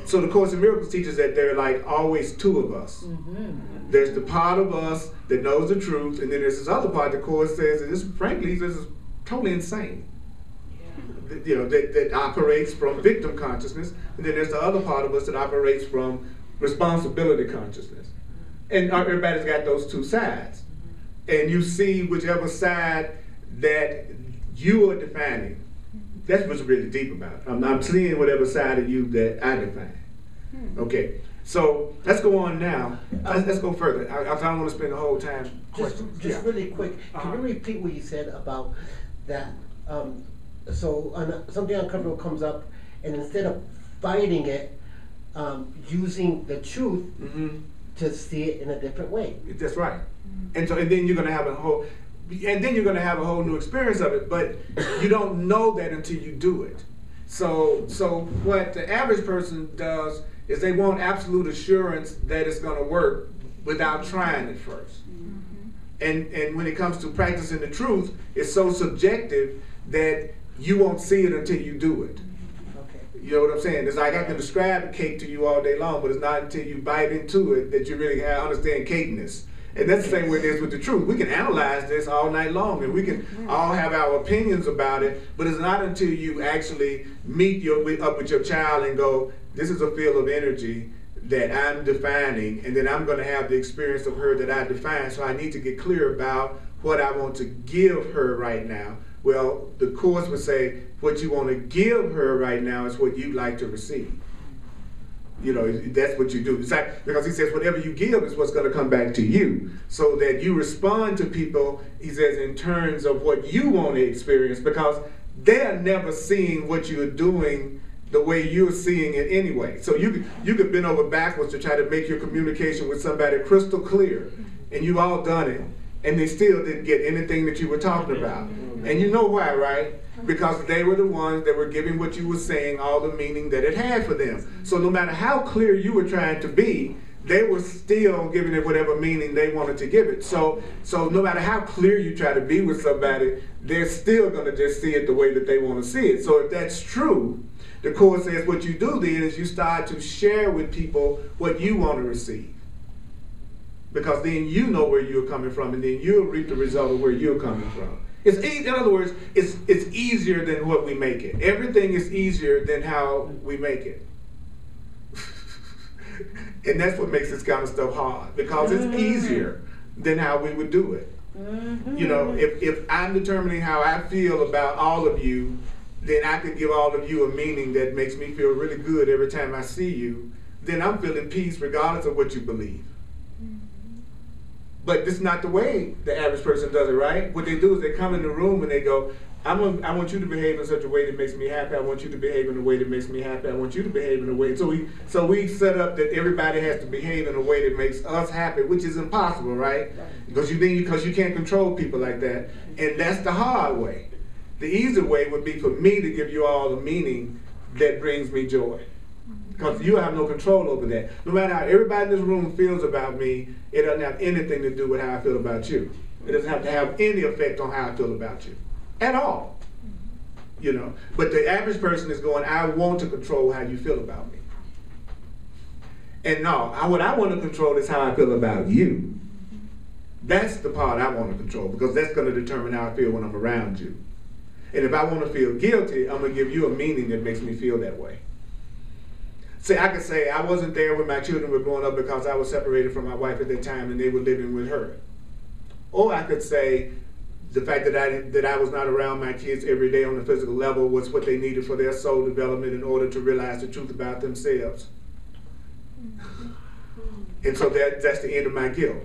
So the Course in Miracles teaches that there are like always two of us. There's the part of us that knows the truth, and then there's this other part the Course says, and this, frankly, this is totally insane. You know, that operates from victim consciousness, and then there's the other part of us that operates from responsibility consciousness. And everybody's got those two sides. And you see whichever side that you are defining. That's what's really deep about it. I'm seeing whatever side of you that I define. Okay, so let's go on now. Let's go further. I don't want to spend the whole time. Just really quick, can you repeat what you said about that? So something uncomfortable comes up, and instead of fighting it, using the truth to see it in a different way. That's right. And then you're going to have a whole. and then you're going to have a whole new experience of it, but you don't know that until you do it. So what the average person does is they want absolute assurance that it's going to work without trying it first. And when it comes to practicing the truth, it's so subjective that you won't see it until you do it. You know what I'm saying? It's like I can describe a cake to you all day long, but it's not until you bite into it that you really understand cakeness. And that's the same way it is with the truth. We can analyze this all night long, and we can all have our opinions about it, but it's not until you actually meet up with your child and go, this is a field of energy that I'm defining, and then I'm going to have the experience of her that I define, so I need to get clear about what I want to give her right now. Well, the Course would say, what you want to give her right now is what you'd like to receive. You know, that's what you do. It's like, because he says whatever you give is what's going to come back to you. So that you respond to people, he says, in terms of what you want to experience, because they're never seeing what you're doing the way you're seeing it anyway. So you could bend over backwards to try to make your communication with somebody crystal clear, and you've all done it, and they still didn't get anything that you were talking about. And you know why, right? Because they were the ones that were giving what you were saying all the meaning that it had for them. So no matter how clear you were trying to be, they were still giving it whatever meaning they wanted to give it. So no matter how clear you try to be with somebody, they're still going to just see it the way that they want to see it. So if that's true, the Course says what you do then is you start to share with people what you want to receive. Because then you know where you're coming from, and then you'll reap the result of where you're coming from. In other words, it's easier than what we make it. Everything is easier than how we make it. And that's what makes this kind of stuff hard, because it's easier than how we would do it. You know, if I'm determining how I feel about all of you, then I could give all of you a meaning that makes me feel really good every time I see you. Then I'm feeling peace regardless of what you believe. But this is not the way the average person does it, right? What they do is they come in the room and they go, I want you to behave in such a way that makes me happy. I want you to behave in a way that makes me happy. I want you to behave in a way. So we set up that everybody has to behave in a way that makes us happy, which is impossible, right? Because you can't control people like that. And that's the hard way. The easy way would be for me to give you all the meaning that brings me joy. Because you have no control over that. No matter how everybody in this room feels about me, it doesn't have anything to do with how I feel about you. It doesn't have to have any effect on how I feel about you. At all. You know. But the average person is going, I want to control how you feel about me. And no, what I want to control is how I feel about you. That's the part I want to control, because that's going to determine how I feel when I'm around you. And if I want to feel guilty, I'm going to give you a meaning that makes me feel that way. See, I could say I wasn't there when my children were growing up because I was separated from my wife at that time and they were living with her. Or I could say the fact that I was not around my kids every day on a physical level was what they needed for their soul development in order to realize the truth about themselves. And so that's the end of my guilt.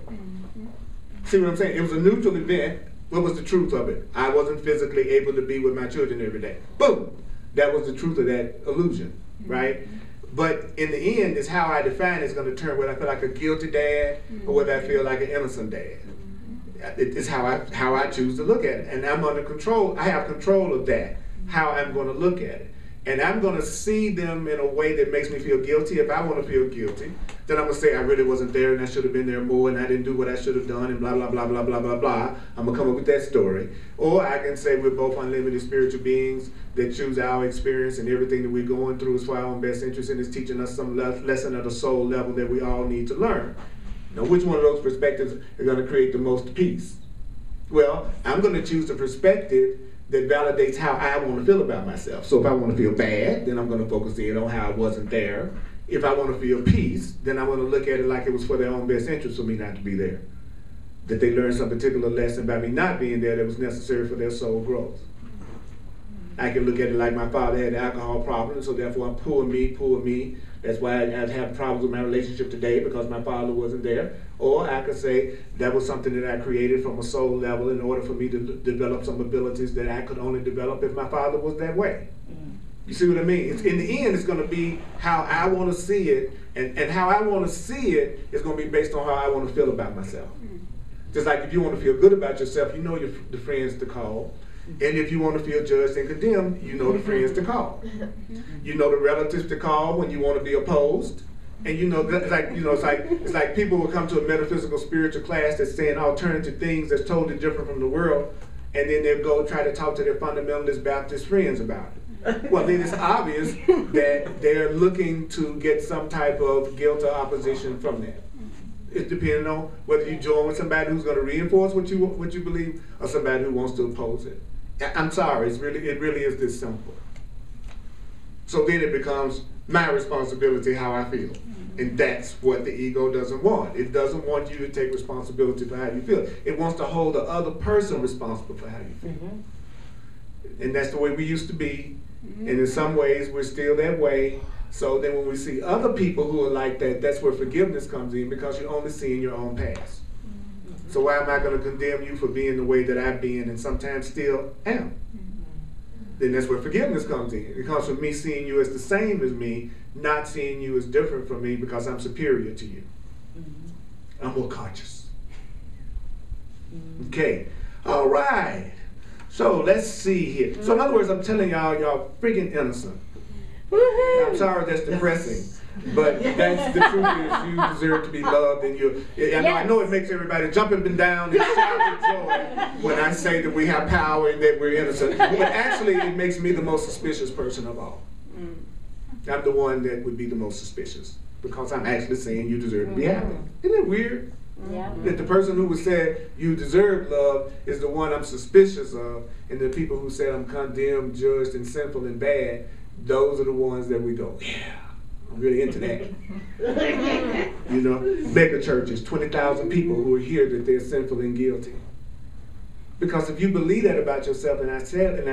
See what I'm saying? It was a neutral event. What was the truth of it? I wasn't physically able to be with my children every day. Boom! That was the truth of that illusion, right? But in the end, it's how I define it's going to turn whether I feel like a guilty dad or whether I feel like an innocent dad. It's how I choose to look at it. And I'm under control. I have control of that, how I'm going to look at it. And I'm going to see them in a way that makes me feel guilty. If I want to feel guilty, then I'm going to say I really wasn't there and I should have been there more and I didn't do what I should have done and blah, blah, blah, blah, blah, blah, blah. I'm going to come up with that story. Or I can say we're both unlimited spiritual beings that choose our experience and everything that we're going through is for our own best interest and is teaching us some lesson at a soul level that we all need to learn. Now, which one of those perspectives are going to create the most peace? Well, I'm going to choose the perspective that validates how I want to feel about myself. So if I want to feel bad, then I'm going to focus in on how I wasn't there. If I want to feel peace, then I'm going to look at it like it was for their own best interest for me not to be there. That they learned some particular lesson by me not being there that was necessary for their soul growth. I can look at it like my father had an alcohol problem, so therefore I'm poor me. That's why I have problems with my relationship today, because my father wasn't there. Or I could say that was something that I created from a soul level in order for me to develop some abilities that I could only develop if my father was that way. You see what I mean? In the end, it's going to be how I want to see it, and how I want to see it is going to be based on how I want to feel about myself. Just like if you want to feel good about yourself, you know the friends to call. And if you want to feel judged and condemned, you know the friends to call. You know the relatives to call when you want to be opposed. And you know, it's like people will come to a metaphysical spiritual class that's saying alternative things that's totally different from the world, and then they'll go try to talk to their fundamentalist Baptist friends about it. Well, then it's obvious that they're looking to get some type of guilt or opposition from that. It's depending on whether you join with somebody who's going to reinforce what you believe, or somebody who wants to oppose it. I'm sorry, it really is this simple. So then it becomes my responsibility how I feel. And that's what the ego doesn't want. It doesn't want you to take responsibility for how you feel. It wants to hold the other person responsible for how you feel. And that's the way we used to be. And in some ways, we're still that way. So then when we see other people who are like that, that's where forgiveness comes in, because you're only seeing your own past. So why am I going to condemn you for being the way that I've been and sometimes still am? Then that's where forgiveness comes in. It comes from me seeing you as the same as me, not seeing you as different from me because I'm superior to you. I'm more conscious. Okay. All right. So let's see here. So in other words, I'm telling y'all freaking innocent. I'm sorry that's depressing, but that's the truth is you deserve to be loved, and I know it makes everybody jump up and down and shout with joy when I say that we have power and that we're innocent, but actually it makes me the most suspicious person of all. I'm the one that would be the most suspicious, because I'm actually saying you deserve to be happy. Isn't it weird? Yeah. That the person who would say you deserve love is the one I'm suspicious of, and the people who said I'm condemned, judged, and sinful and bad, those are the ones that we go, yeah, I'm really into that. You know, mega churches, 20,000 people who are here that they're sinful and guilty. Because if you believe that about yourself, and I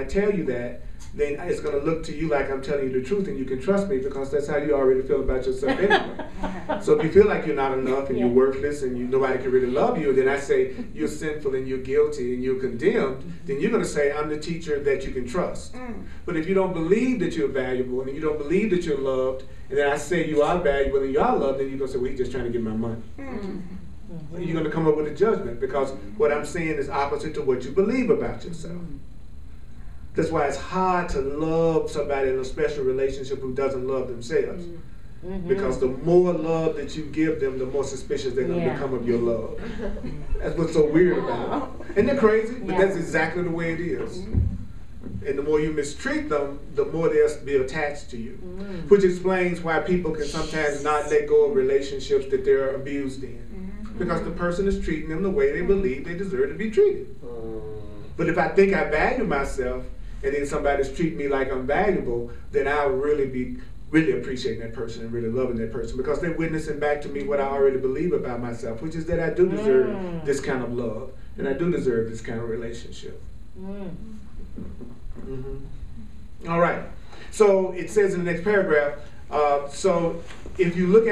tell you that, then it's going to look to you like I'm telling you the truth, and you can trust me because that's how you already feel about yourself anyway. So if you feel like you're not enough and you're worthless and nobody can really love you, then I say you're sinful and you're guilty and you're condemned, then you're going to say I'm the teacher that you can trust. But if you don't believe that you're valuable and you don't believe that you're loved, and then I say you are valuable and you are loved, then you're going to say, well, he's just trying to get my money. You're going to come up with a judgment because what I'm saying is opposite to what you believe about yourself. That's why it's hard to love somebody in a special relationship who doesn't love themselves. Because the more love that you give them, the more suspicious they're going to become of your love. That's what's so weird about it. Isn't that crazy? But that's exactly the way it is. And the more you mistreat them, the more they'll be attached to you. Which explains why people can sometimes not let go of relationships that they're abused in. Because the person is treating them the way they believe they deserve to be treated. But if I think I value myself, and then somebody's treating me like I'm valuable, then I'll really be appreciating that person and really loving that person, because they're witnessing back to me what I already believe about myself, which is that I do deserve this kind of love, and I do deserve this kind of relationship. All right. So it says in the next paragraph, so if you look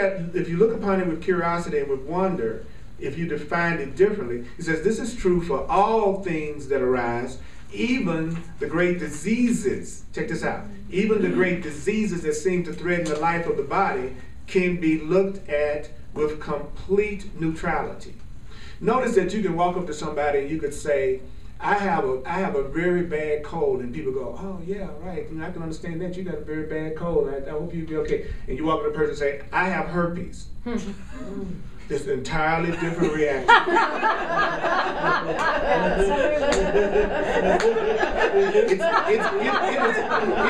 upon it with curiosity and with wonder, if you define it differently, it says this is true for all things that arise, even the great diseases. Check this out. Even the great diseases that seem to threaten the life of the body can be looked at with complete neutrality. Notice that you can walk up to somebody and you could say, I have a very bad cold, and people go, oh yeah, right, I can understand that, you got a very bad cold, I hope you'll be okay. And you walk up to a person and say, I have herpes. It's an entirely different reaction.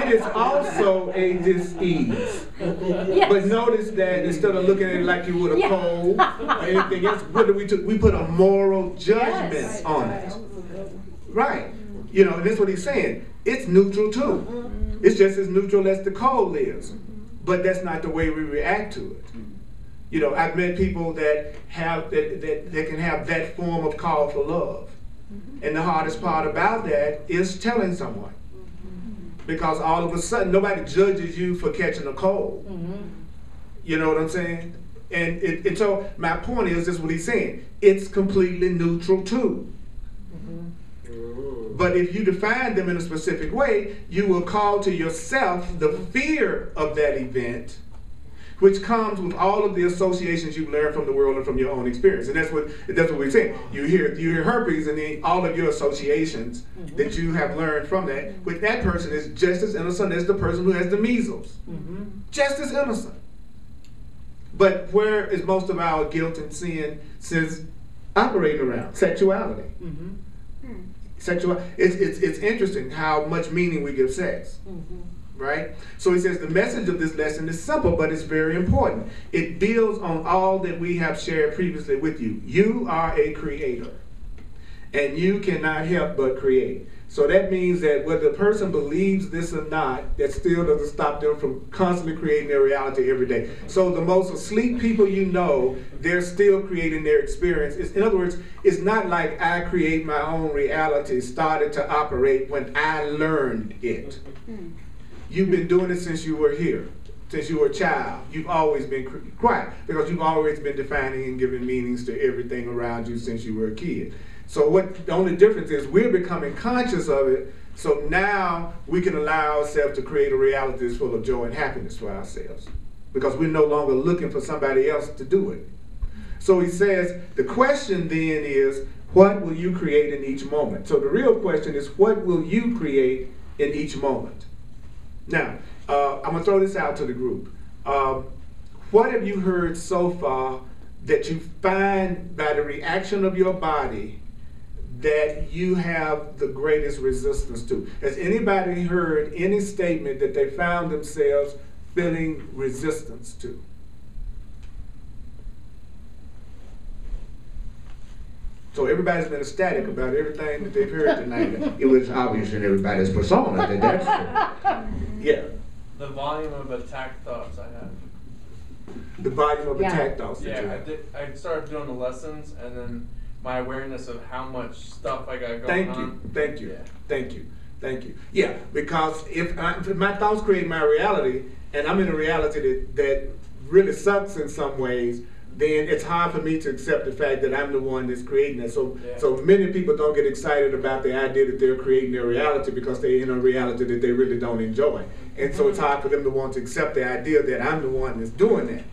It is also a disease. But notice that instead of looking at it like you would a cold or anything else, what do we do? We put a moral judgment on it. Right. You know, and that's what he's saying. It's neutral too. It's just as neutral as the cold is. But that's not the way we react to it. You know, I've met people that have that can have that form of call for love. And the hardest part about that is telling someone. Because all of a sudden, nobody judges you for catching a cold. You know what I'm saying? And so my point is, this is what he's saying. It's completely neutral too. But if you define them in a specific way, you will call to yourself the fear of that event, which comes with all of the associations you've learned from the world and from your own experience. And that's what we're saying. You hear herpes, and then all of your associations that you have learned from that, which that person is just as innocent as the person who has the measles. Just as innocent. But where is most of our guilt and sin operating around? Sexuality. It's interesting how much meaning we give sex. Right? So he says the message of this lesson is simple, but it's very important. It builds on all that we have shared previously with you. You are a creator, and you cannot help but create. So that means that whether the person believes this or not, that still doesn't stop them from constantly creating their reality every day. So the most asleep people you know, they're still creating their experience. In other words, it's not like I create my own reality started to operate when I learned it. You've been doing it since you were here, since you were a child. You've always been quiet because you've always been defining and giving meanings to everything around you since you were a kid. So the only difference is we're becoming conscious of it, so now we can allow ourselves to create a reality that's full of joy and happiness for ourselves because we're no longer looking for somebody else to do it. So he says, the question then is, what will you create in each moment? So the real question is, what will you create in each moment? Now, I'm going to throw this out to the group. What have you heard so far that you find by the reaction of your body that you have the greatest resistance to? Has anybody heard any statement that they found themselves feeling resistance to? So everybody's been ecstatic about everything that they've heard tonight. It was obvious in everybody's persona that that's yeah. The volume of attack thoughts I have. The volume of attack thoughts. Yeah, I started doing the lessons, and then my awareness of how much stuff I got going on. Thank you. Yeah, because if my thoughts create my reality, and I'm in a reality that really sucks in some ways, then it's hard for me to accept the fact that I'm the one that's creating it. So many people don't get excited about the idea that they're creating their reality because they're in a reality that they really don't enjoy. And so it's hard for them to want to accept the idea that I'm the one that's doing that.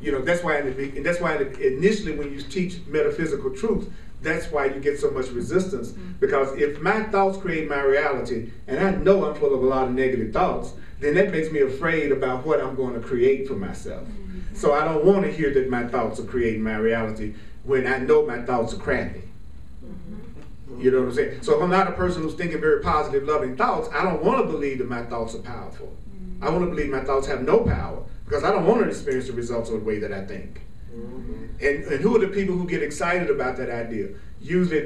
You know, that's why initially when you teach metaphysical truth, that's why you get so much resistance. Because if my thoughts create my reality, and I know I'm full of a lot of negative thoughts, then that makes me afraid about what I'm going to create for myself. So I don't want to hear that my thoughts are creating my reality when I know my thoughts are crappy. You know what I'm saying? So if I'm not a person who's thinking very positive, loving thoughts, I don't want to believe that my thoughts are powerful. I want to believe my thoughts have no power because I don't want to experience the results of the way that I think. And who are the people who get excited about that idea? Usually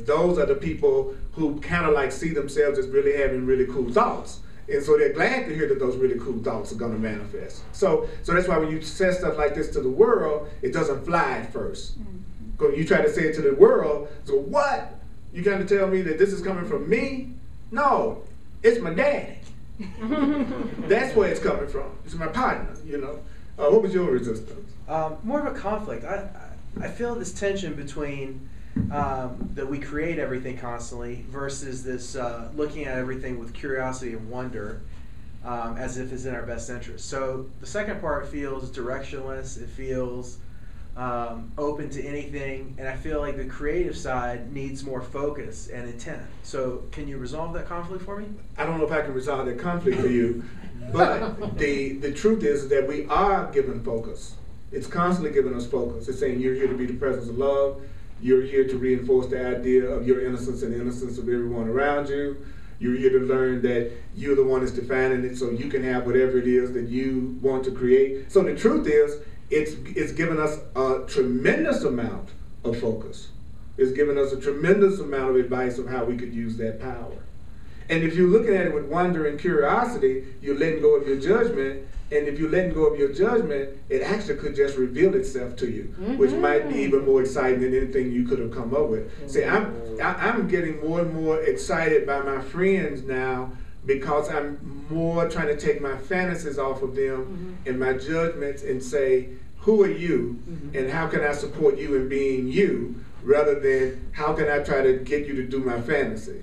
those are the people who kind of like see themselves as really having really cool thoughts. And so they're glad to hear that those really cool thoughts are going to manifest. So that's why when you say stuff like this to the world, it doesn't fly at first. Because you try to say it to the world, so what? You trying to tell me that this is coming from me? No, it's my daddy. That's where it's coming from. It's my partner, you know. What was your resistance? More of a conflict. I feel this tension between that we create everything constantly versus this looking at everything with curiosity and wonder as if it's in our best interest. So the second part feels directionless. It feels open to anything, and I feel like the creative side needs more focus and intent. So can you resolve that conflict for me? I don't know if I can resolve that conflict for you, but the truth is that we are given focus. It's constantly giving us focus. It's saying you're here to be the presence of love. You're here to reinforce the idea of your innocence and the innocence of everyone around you. You're here to learn that you're the one that's defining it so you can have whatever it is that you want to create. So the truth is, it's given us a tremendous amount of focus. It's given us a tremendous amount of advice of how we could use that power. And if you're looking at it with wonder and curiosity, you're letting go of your judgment. And if you're letting go of your judgment, it actually could just reveal itself to you, which might be even more exciting than anything you could have come up with. See, I'm getting more and more excited by my friends now because I'm more trying to take my fantasies off of them and my judgments and say, who are you and how can I support you in being you, rather than how can I try to get you to do my fantasy.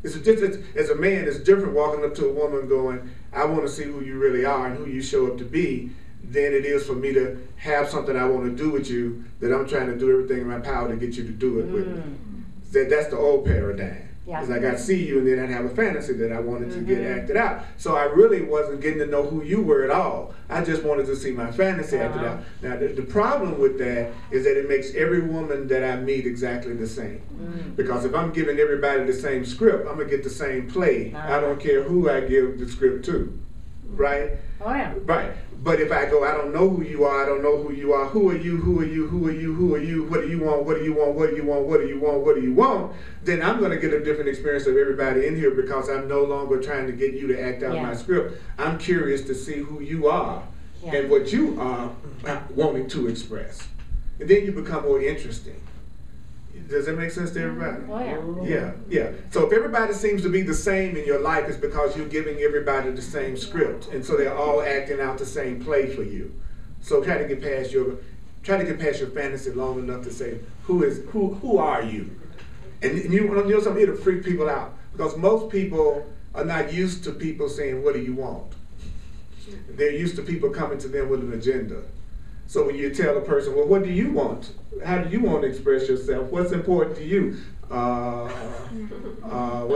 It's just, as a man, it's different walking up to a woman going, I want to see who you really are and who you show up to be, than it is for me to have something I want to do with you that I'm trying to do everything in my power to get you to do it with me. That's the old paradigm. Yeah. It's like I'd see you and then I'd have a fantasy that I wanted to get acted out. So I really wasn't getting to know who you were at all. I just wanted to see my fantasy acted out. Now the problem with that is that it makes every woman that I meet exactly the same. Because if I'm giving everybody the same script, I'm going to get the same play. I don't care who I give the script to. Right? Oh yeah. Right. But if I go, I don't know who you are, I don't know who you are, who are you, who are you, who are you, who are you, what do you want, what do you want, what do you want, what do you want, what do you want, then I'm going to get a different experience of everybody in here because I'm no longer trying to get you to act out my script. I'm curious to see who you are and what you are wanting to express. And then you become more interesting. Does that make sense to everybody? Oh yeah. Yeah, yeah. So if everybody seems to be the same in your life, it's because you're giving everybody the same script, and so they're all acting out the same play for you. So try to get past your fantasy long enough to say who are you, and you know something, it'll freak people out because most people are not used to people saying what do you want. They're used to people coming to them with an agenda. So when you tell a person, well, what do you want? How do you want to express yourself? What's important to you? Wait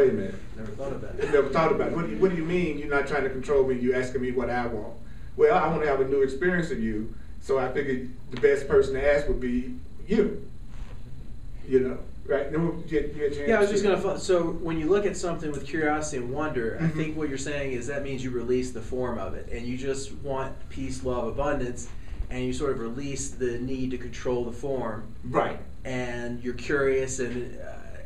a minute. Never thought of that. Never thought about it. What do you mean you're not trying to control me? You're asking me what I want. Well, I want to have a new experience of you, so I figured the best person to ask would be you. You know, right? Yeah, I was just going to, so when you look at something with curiosity and wonder, I think what you're saying is that means you release the form of it, and you just want peace, love, abundance, and you sort of release the need to control the form. Right. And you're curious and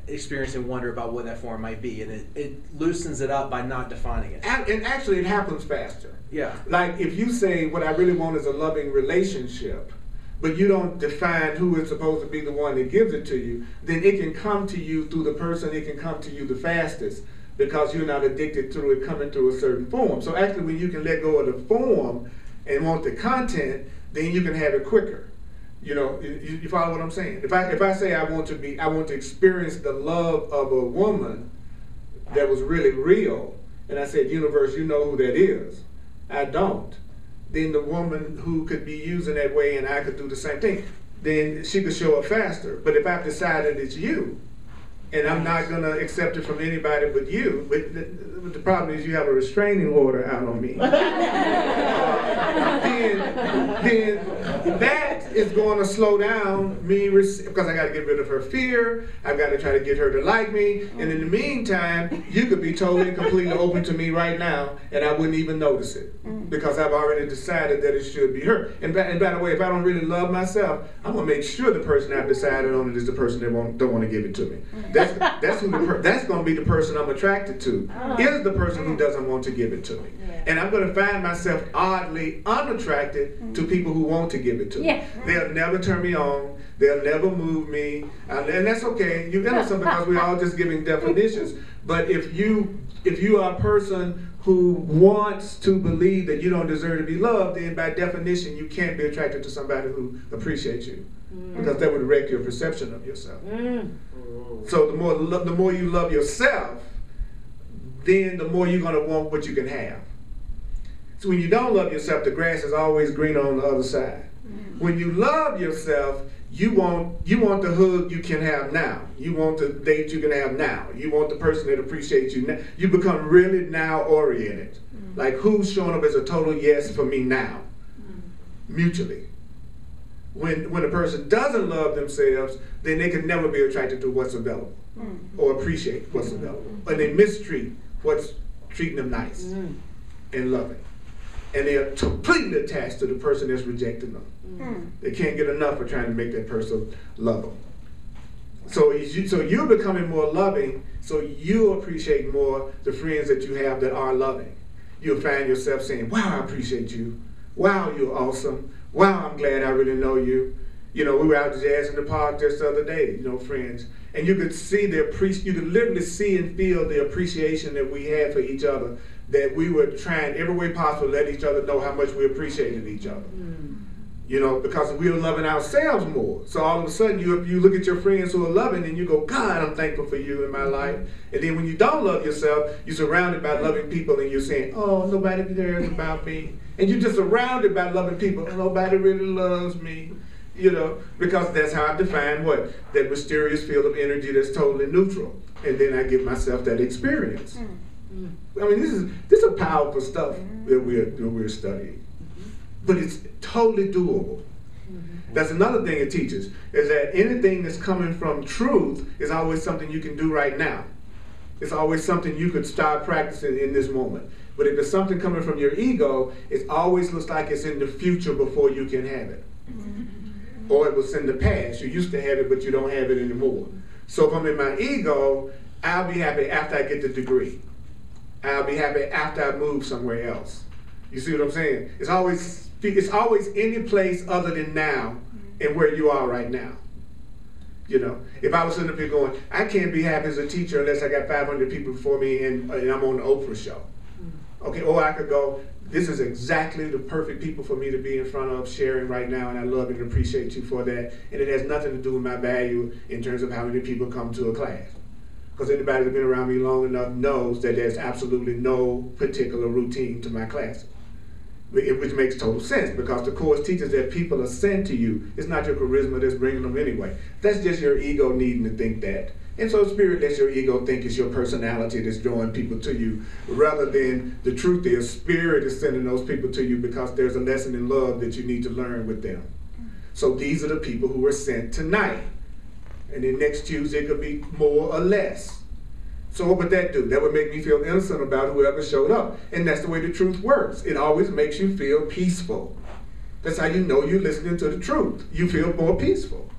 experiencing wonder about what that form might be. And it loosens it up by not defining it. And actually it happens faster. Yeah. Like if you say what I really want is a loving relationship, but you don't define who is supposed to be the one that gives it to you, then it can come to you through the person, it can come to you the fastest because you're not addicted to it coming through a certain form. So actually when you can let go of the form and want the content, then you can have it quicker. You know, you follow what I'm saying? If I say I want to experience the love of a woman that was really real, and I said, universe, you know who that is. I don't. Then the woman who could be using that way and I could do the same thing, then she could show up faster. But if I've decided it's you, and I'm not going to accept it from anybody but you, but the problem is you have a restraining order out on me. then that is going to slow down me because I got to get rid of her fear. I've got to try to get her to like me. And in the meantime, you could be totally and completely open to me right now, and I wouldn't even notice it because I've already decided that it should be her. And by the way, if I don't really love myself, I'm going to make sure the person I've decided on it is the person that don't want to give it to me. That's going to be the person I'm attracted to. Is the person who doesn't want to give it to me. And I'm going to find myself oddly unattracted to people who want to give it to me. They'll never turn me on. They'll never move me. And that's okay. You're innocent because we're all just giving definitions. But if you are a person who wants to believe that you don't deserve to be loved, then by definition you can't be attracted to somebody who appreciates you. Because that would wreck your perception of yourself. So the more you love yourself, then the more you're going to want what you can have. So when you don't love yourself, the grass is always greener on the other side. When you love yourself, you want the hug you can have now. You want the date you can have now. You want the person that appreciates you now. You become really now oriented. Like who's showing up as a total yes for me now, mutually. When a person doesn't love themselves, then they can never be attracted to what's available or appreciate what's available. And they mistreat what's treating them nice and loving. And they are completely attached to the person that's rejecting them. They can't get enough of trying to make that person love them. So you're becoming more loving, so you appreciate more the friends that you have that are loving. You'll find yourself saying, wow, I appreciate you. Wow, you're awesome. Wow, I'm glad I really know you. You know, we were out jazz in the park just the other day, friends. And you could see you could literally see and feel the appreciation that we had for each other, that we were trying every way possible to let each other know how much we appreciated each other. You know, because we are loving ourselves more. So all of a sudden, you look at your friends who are loving and you go, God, I'm thankful for you in my life. And then when you don't love yourself, you're surrounded by loving people and you're saying, oh, nobody cares about me. And you're just surrounded by loving people. Oh, nobody really loves me. You know, because that's how I define what? That mysterious field of energy that's totally neutral. And then I give myself that experience. I mean, this is powerful stuff that we're studying. But it's totally doable. That's another thing it teaches, is that anything that's coming from truth is always something you can do right now. It's always something you could start practicing in this moment. But if there's something coming from your ego, it always looks like it's in the future before you can have it. Or it was in the past. You used to have it, but you don't have it anymore. So if I'm in my ego, I'll be happy after I get the degree. I'll be happy after I move somewhere else. You see what I'm saying? It's always any place other than now and where you are right now. You know, if I was sitting up here going, I can't be happy as a teacher unless I got 500 people before me and I'm on the Oprah show. Okay, or I could go, this is exactly the perfect people for me to be in front of sharing right now, and I love and appreciate you for that. And it has nothing to do with my value in terms of how many people come to a class. Because anybody that's been around me long enough knows that there's absolutely no particular routine to my classes. Which makes total sense, because the Course teaches that people are sent to you. It's not your charisma that's bringing them anyway. That's just your ego needing to think that. And so Spirit lets your ego think it's your personality that's drawing people to you, rather than the truth is Spirit is sending those people to you because there's a lesson in love that you need to learn with them. So these are the people who were sent tonight. And then next Tuesday it could be more or less. So what would that do? That would make me feel innocent about whoever showed up. And that's the way the truth works. It always makes you feel peaceful. That's how you know you're listening to the truth. You feel more peaceful.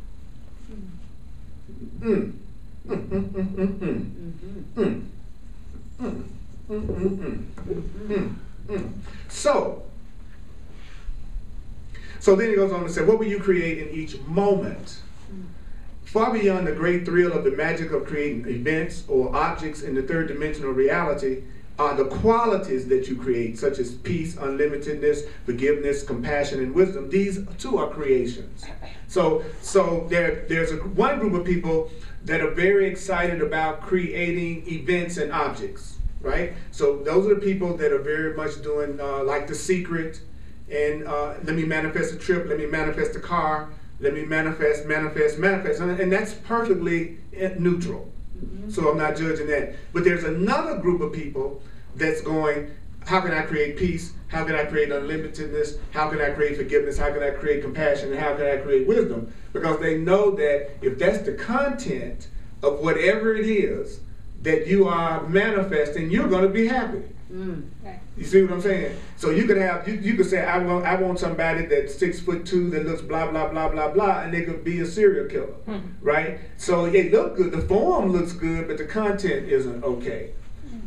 So then he goes on to say, what will you create in each moment? Far beyond the great thrill of the magic of creating events or objects in the third dimensional reality are the qualities that you create, such as peace, unlimitedness, forgiveness, compassion, and wisdom. These too are creations. So there's one group of people that are very excited about creating events and objects, right? So those are the people that are very much doing like The Secret, and let me manifest a trip, let me manifest a car, let me manifest, and that's perfectly neutral. So I'm not judging that. But there's another group of people that's going, how can I create peace? How can I create unlimitedness? How can I create forgiveness? How can I create compassion? And how can I create wisdom? Because they know that if that's the content of whatever it is that you are manifesting, you're going to be happy. Right. You see what I'm saying? So you could have, you could say, I want somebody that's 6'2" that looks blah blah blah blah blah, and they could be a serial killer, right? So it look good, the form looks good, but the content isn't okay.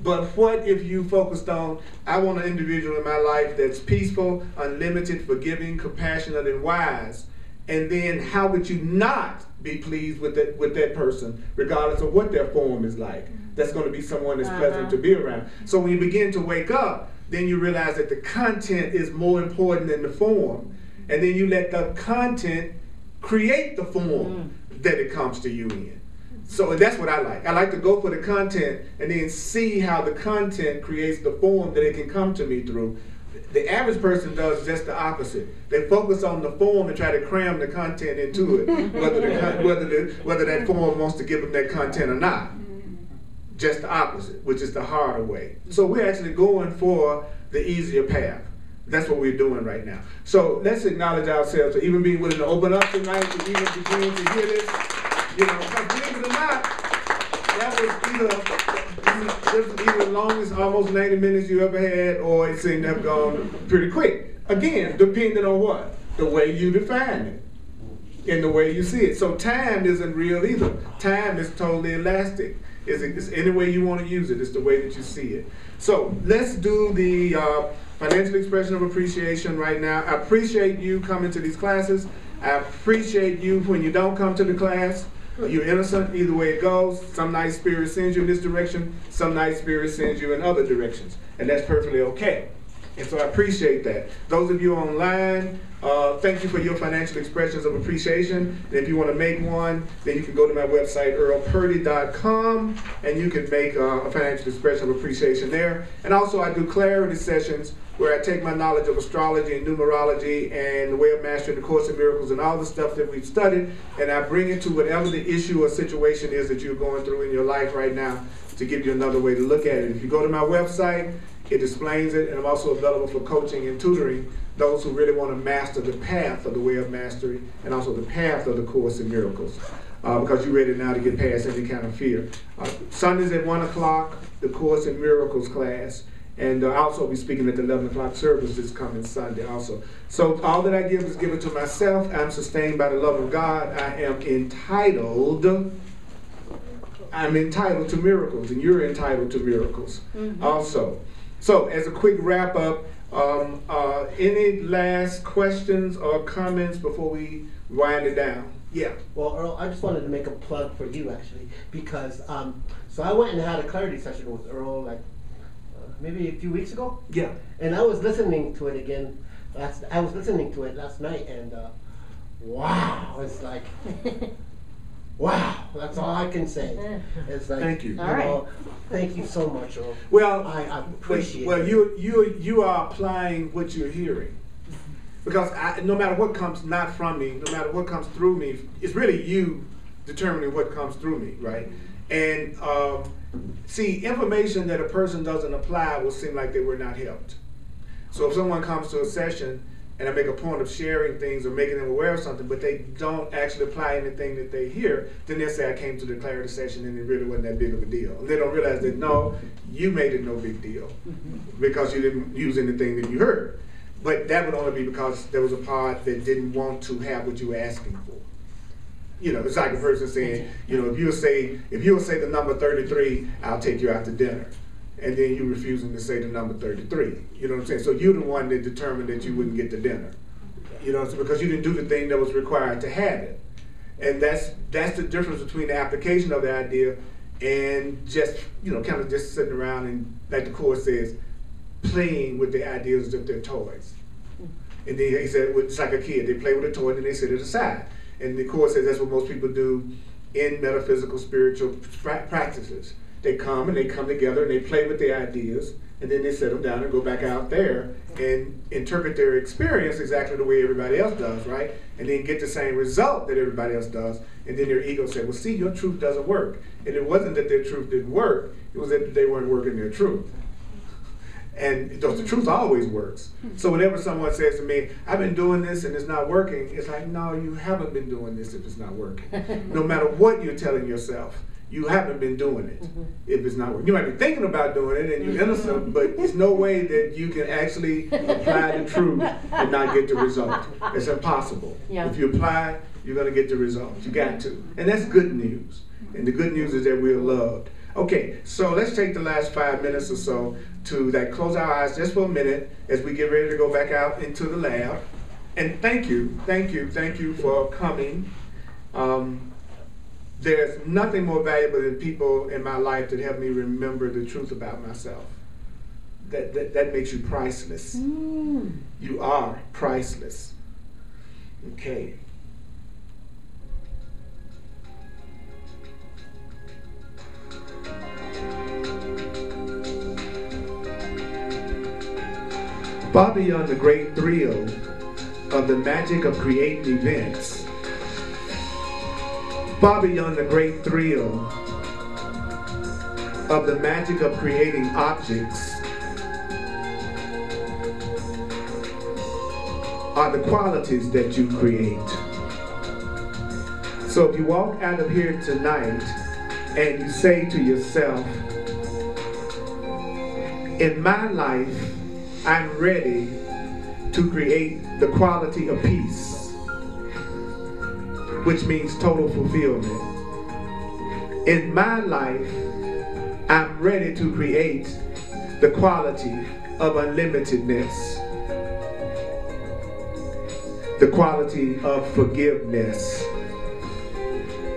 But what if you focused on, I want an individual in my life that's peaceful, unlimited, forgiving, compassionate, and wise, and then how would you not be pleased with that person, regardless of what their form is like? That's going to be someone that's pleasant to be around. So when you begin to wake up, then you realize that the content is more important than the form. And then you let the content create the form that it comes to you in. So that's what I like. I like to go for the content and then see how the content creates the form that it can come to me through. The average person does just the opposite. They focus on the form and try to cram the content into it, whether that form wants to give them that content or not. Just the opposite, which is the harder way. So we're actually going for the easier path. That's what we're doing right now. So let's acknowledge ourselves for even being willing to open up tonight, to even begin to hear this. You know, because believe it or not, that was either the longest, almost 90 minutes you ever had, or it seemed to have gone pretty quick. Again, depending on what? The way you define it and the way you see it. So time isn't real either. Time is totally elastic. It's any way you want to use it. It's the way that you see it. So let's do the financial expression of appreciation right now. I appreciate you coming to these classes. I appreciate you when you don't come to the class. You're innocent either way it goes. Some nice spirit sends you in this direction. Some nice spirit sends you in other directions. And that's perfectly okay. And so I appreciate that. Those of you online, thank you for your financial expressions of appreciation. And if you want to make one, then you can go to my website, earlpurdy.com, and you can make a financial expression of appreciation there. And also I do clarity sessions where I take my knowledge of astrology and numerology and the way of mastering the Course in Miracles and all the stuff that we've studied, and I bring it to whatever the issue or situation is that you're going through in your life right now to give you another way to look at it. If you go to my website, it explains it, and I'm also available for coaching and tutoring those who really want to master the path of the way of mastery and also the path of the Course in Miracles, because you're ready now to get past any kind of fear. Sundays at 1 o'clock, the Course in Miracles class. And I'll also be speaking at the 11 o'clock service this coming Sunday also. So all that I give is given to myself. I'm sustained by the love of God. I am entitled. I'm entitled to miracles, and you're entitled to miracles also. So as a quick wrap up, any last questions or comments before we wind it down? Yeah. Well, Earl, I just wanted to make a plug for you actually, because so I went and had a clarity session with Earl like maybe a few weeks ago. Yeah. And I was listening to it again. I was listening to it last night, and wow, it's like, wow. That's all I can say. It's like, thank you. All right. know, thank you so much, Earl. Well, I appreciate well, it. you are applying what you're hearing, because no matter what comes not from me, no matter what comes through me, it's really you determining what comes through me, right? And see, information that a person doesn't apply will seem like they were not helped. So if someone comes to a session and I make a point of sharing things or making them aware of something, but they don't actually apply anything that they hear, then they'll say, I came to the clarity session and it really wasn't that big of a deal. And they don't realize that, no, you made it no big deal because you didn't use anything that you heard. But that would only be because there was a part that didn't want to have what you were asking for. You know, it's like a person saying, you know, if you'll say the number 33, I'll take you out to dinner. And then you refusing to say the number 33. You know what I'm saying? So you're the one that determined that you wouldn't get to dinner. You know, because you didn't do the thing that was required to have it. And that's the difference between the application of the idea and just, you know, kind of just sitting around and, like the Course says, playing with the ideas as if they're toys. And then he said, it's like a kid. They play with a toy and then they set it aside. And the Course says that's what most people do in metaphysical, spiritual practices. They come together and they play with the ideas, and then they set them down and go back out there and interpret their experience exactly the way everybody else does, right? And then get the same result that everybody else does. And then their ego said, well, see, your truth doesn't work. And it wasn't that their truth didn't work, it was that they weren't working their truth. And the truth always works. So whenever someone says to me, I've been doing this and it's not working, it's like, no, you haven't been doing this if it's not working. No matter what you're telling yourself, you haven't been doing it if it's not working. You might be thinking about doing it and you're innocent, but there's no way that you can actually apply the truth and not get the result. It's impossible. Yeah. If you apply, you're going to get the result. You got to. And that's good news. And the good news is that we're loved. Okay, so let's take the last 5 minutes or so to close our eyes just for a minute as we get ready to go back out into the lab. And thank you for coming. There's nothing more valuable than people in my life that help me remember the truth about myself. That makes you priceless. You are priceless. Okay. Far beyond the great thrill of the magic of creating events, far beyond the great thrill of the magic of creating objects, are the qualities that you create. So if you walk out of here tonight and you say to yourself, in my life, I'm ready to create the quality of peace, which means total fulfillment. In my life, I'm ready to create the quality of unlimitedness, the quality of forgiveness.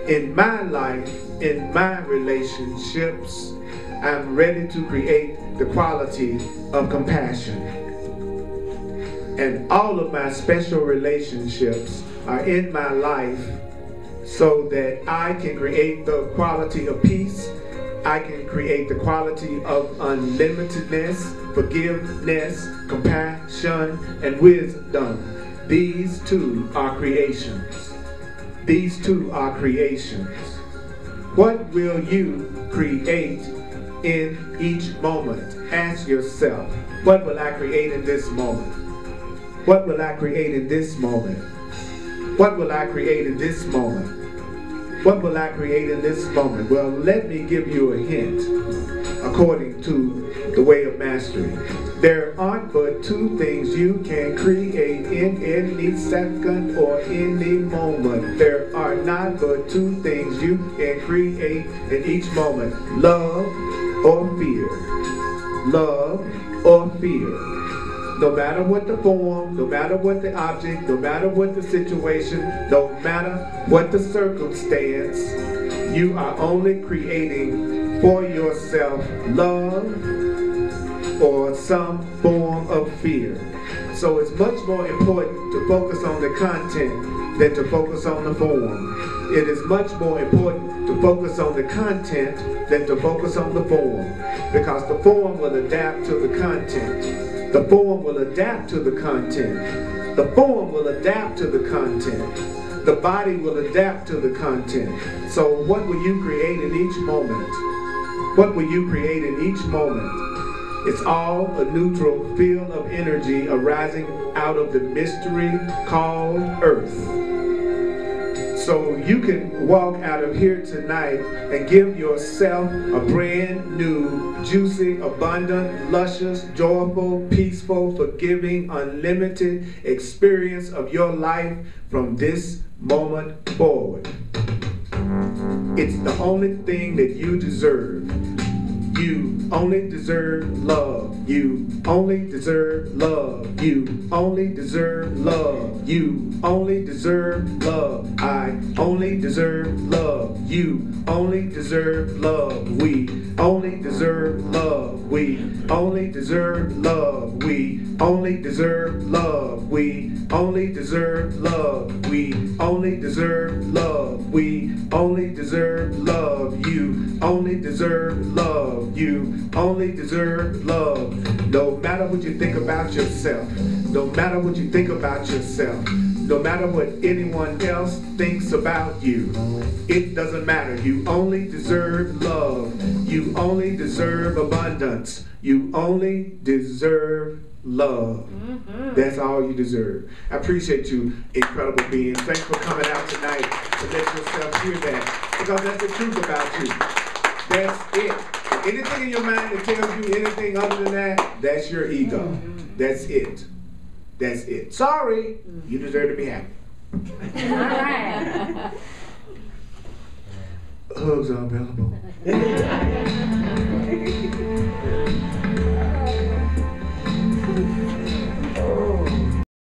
In my life, in my relationships, I'm ready to create the quality of compassion. And all of my special relationships are in my life so that I can create the quality of peace. I can create the quality of unlimitedness, forgiveness, compassion, and wisdom. These two are creations. These two are creations. What will you create in each moment? Ask yourself, what will I create in this moment? What will I create in this moment? What will I create in this moment? What will I create in this moment? Well, let me give you a hint according to the way of mastery. There aren't but two things you can create in any second or any moment. There are not but two things you can create in each moment. Love or fear. Love or fear. No matter what the form, no matter what the object, no matter what the situation, no matter what the circumstance, you are only creating for yourself love or some form of fear. So it's much more important to focus on the content than to focus on the form. It is much more important to focus on the content than to focus on the form, because the form will adapt to the content. The form will adapt to the content. The form will adapt to the content. The body will adapt to the content. So what will you create in each moment? What will you create in each moment? It's all a neutral field of energy arising out of the mystery called Earth. So you can walk out of here tonight and give yourself a brand new, juicy, abundant, luscious, joyful, peaceful, forgiving, unlimited experience of your life from this moment forward. It's the only thing that you deserve. You only deserve love. You only deserve love. You only deserve love. You only deserve love. I only deserve love. You only deserve love. We only deserve love. We only deserve love. We only deserve love. We only deserve love. We only deserve love. We only deserve love. You only deserve love. You only deserve love. No matter what you think about yourself, no matter what you think about yourself, no matter what anyone else thinks about you, it doesn't matter. You only deserve love. You only deserve abundance. You only deserve love. That's all you deserve. I appreciate you, incredible beings. Thanks for coming out tonight to let yourself hear that, because that's the truth about you. That's it. Anything in your mind that tells you anything other than that, that's your ego. That's it. That's it. Sorry, you deserve to be happy. All right. Hugs are available.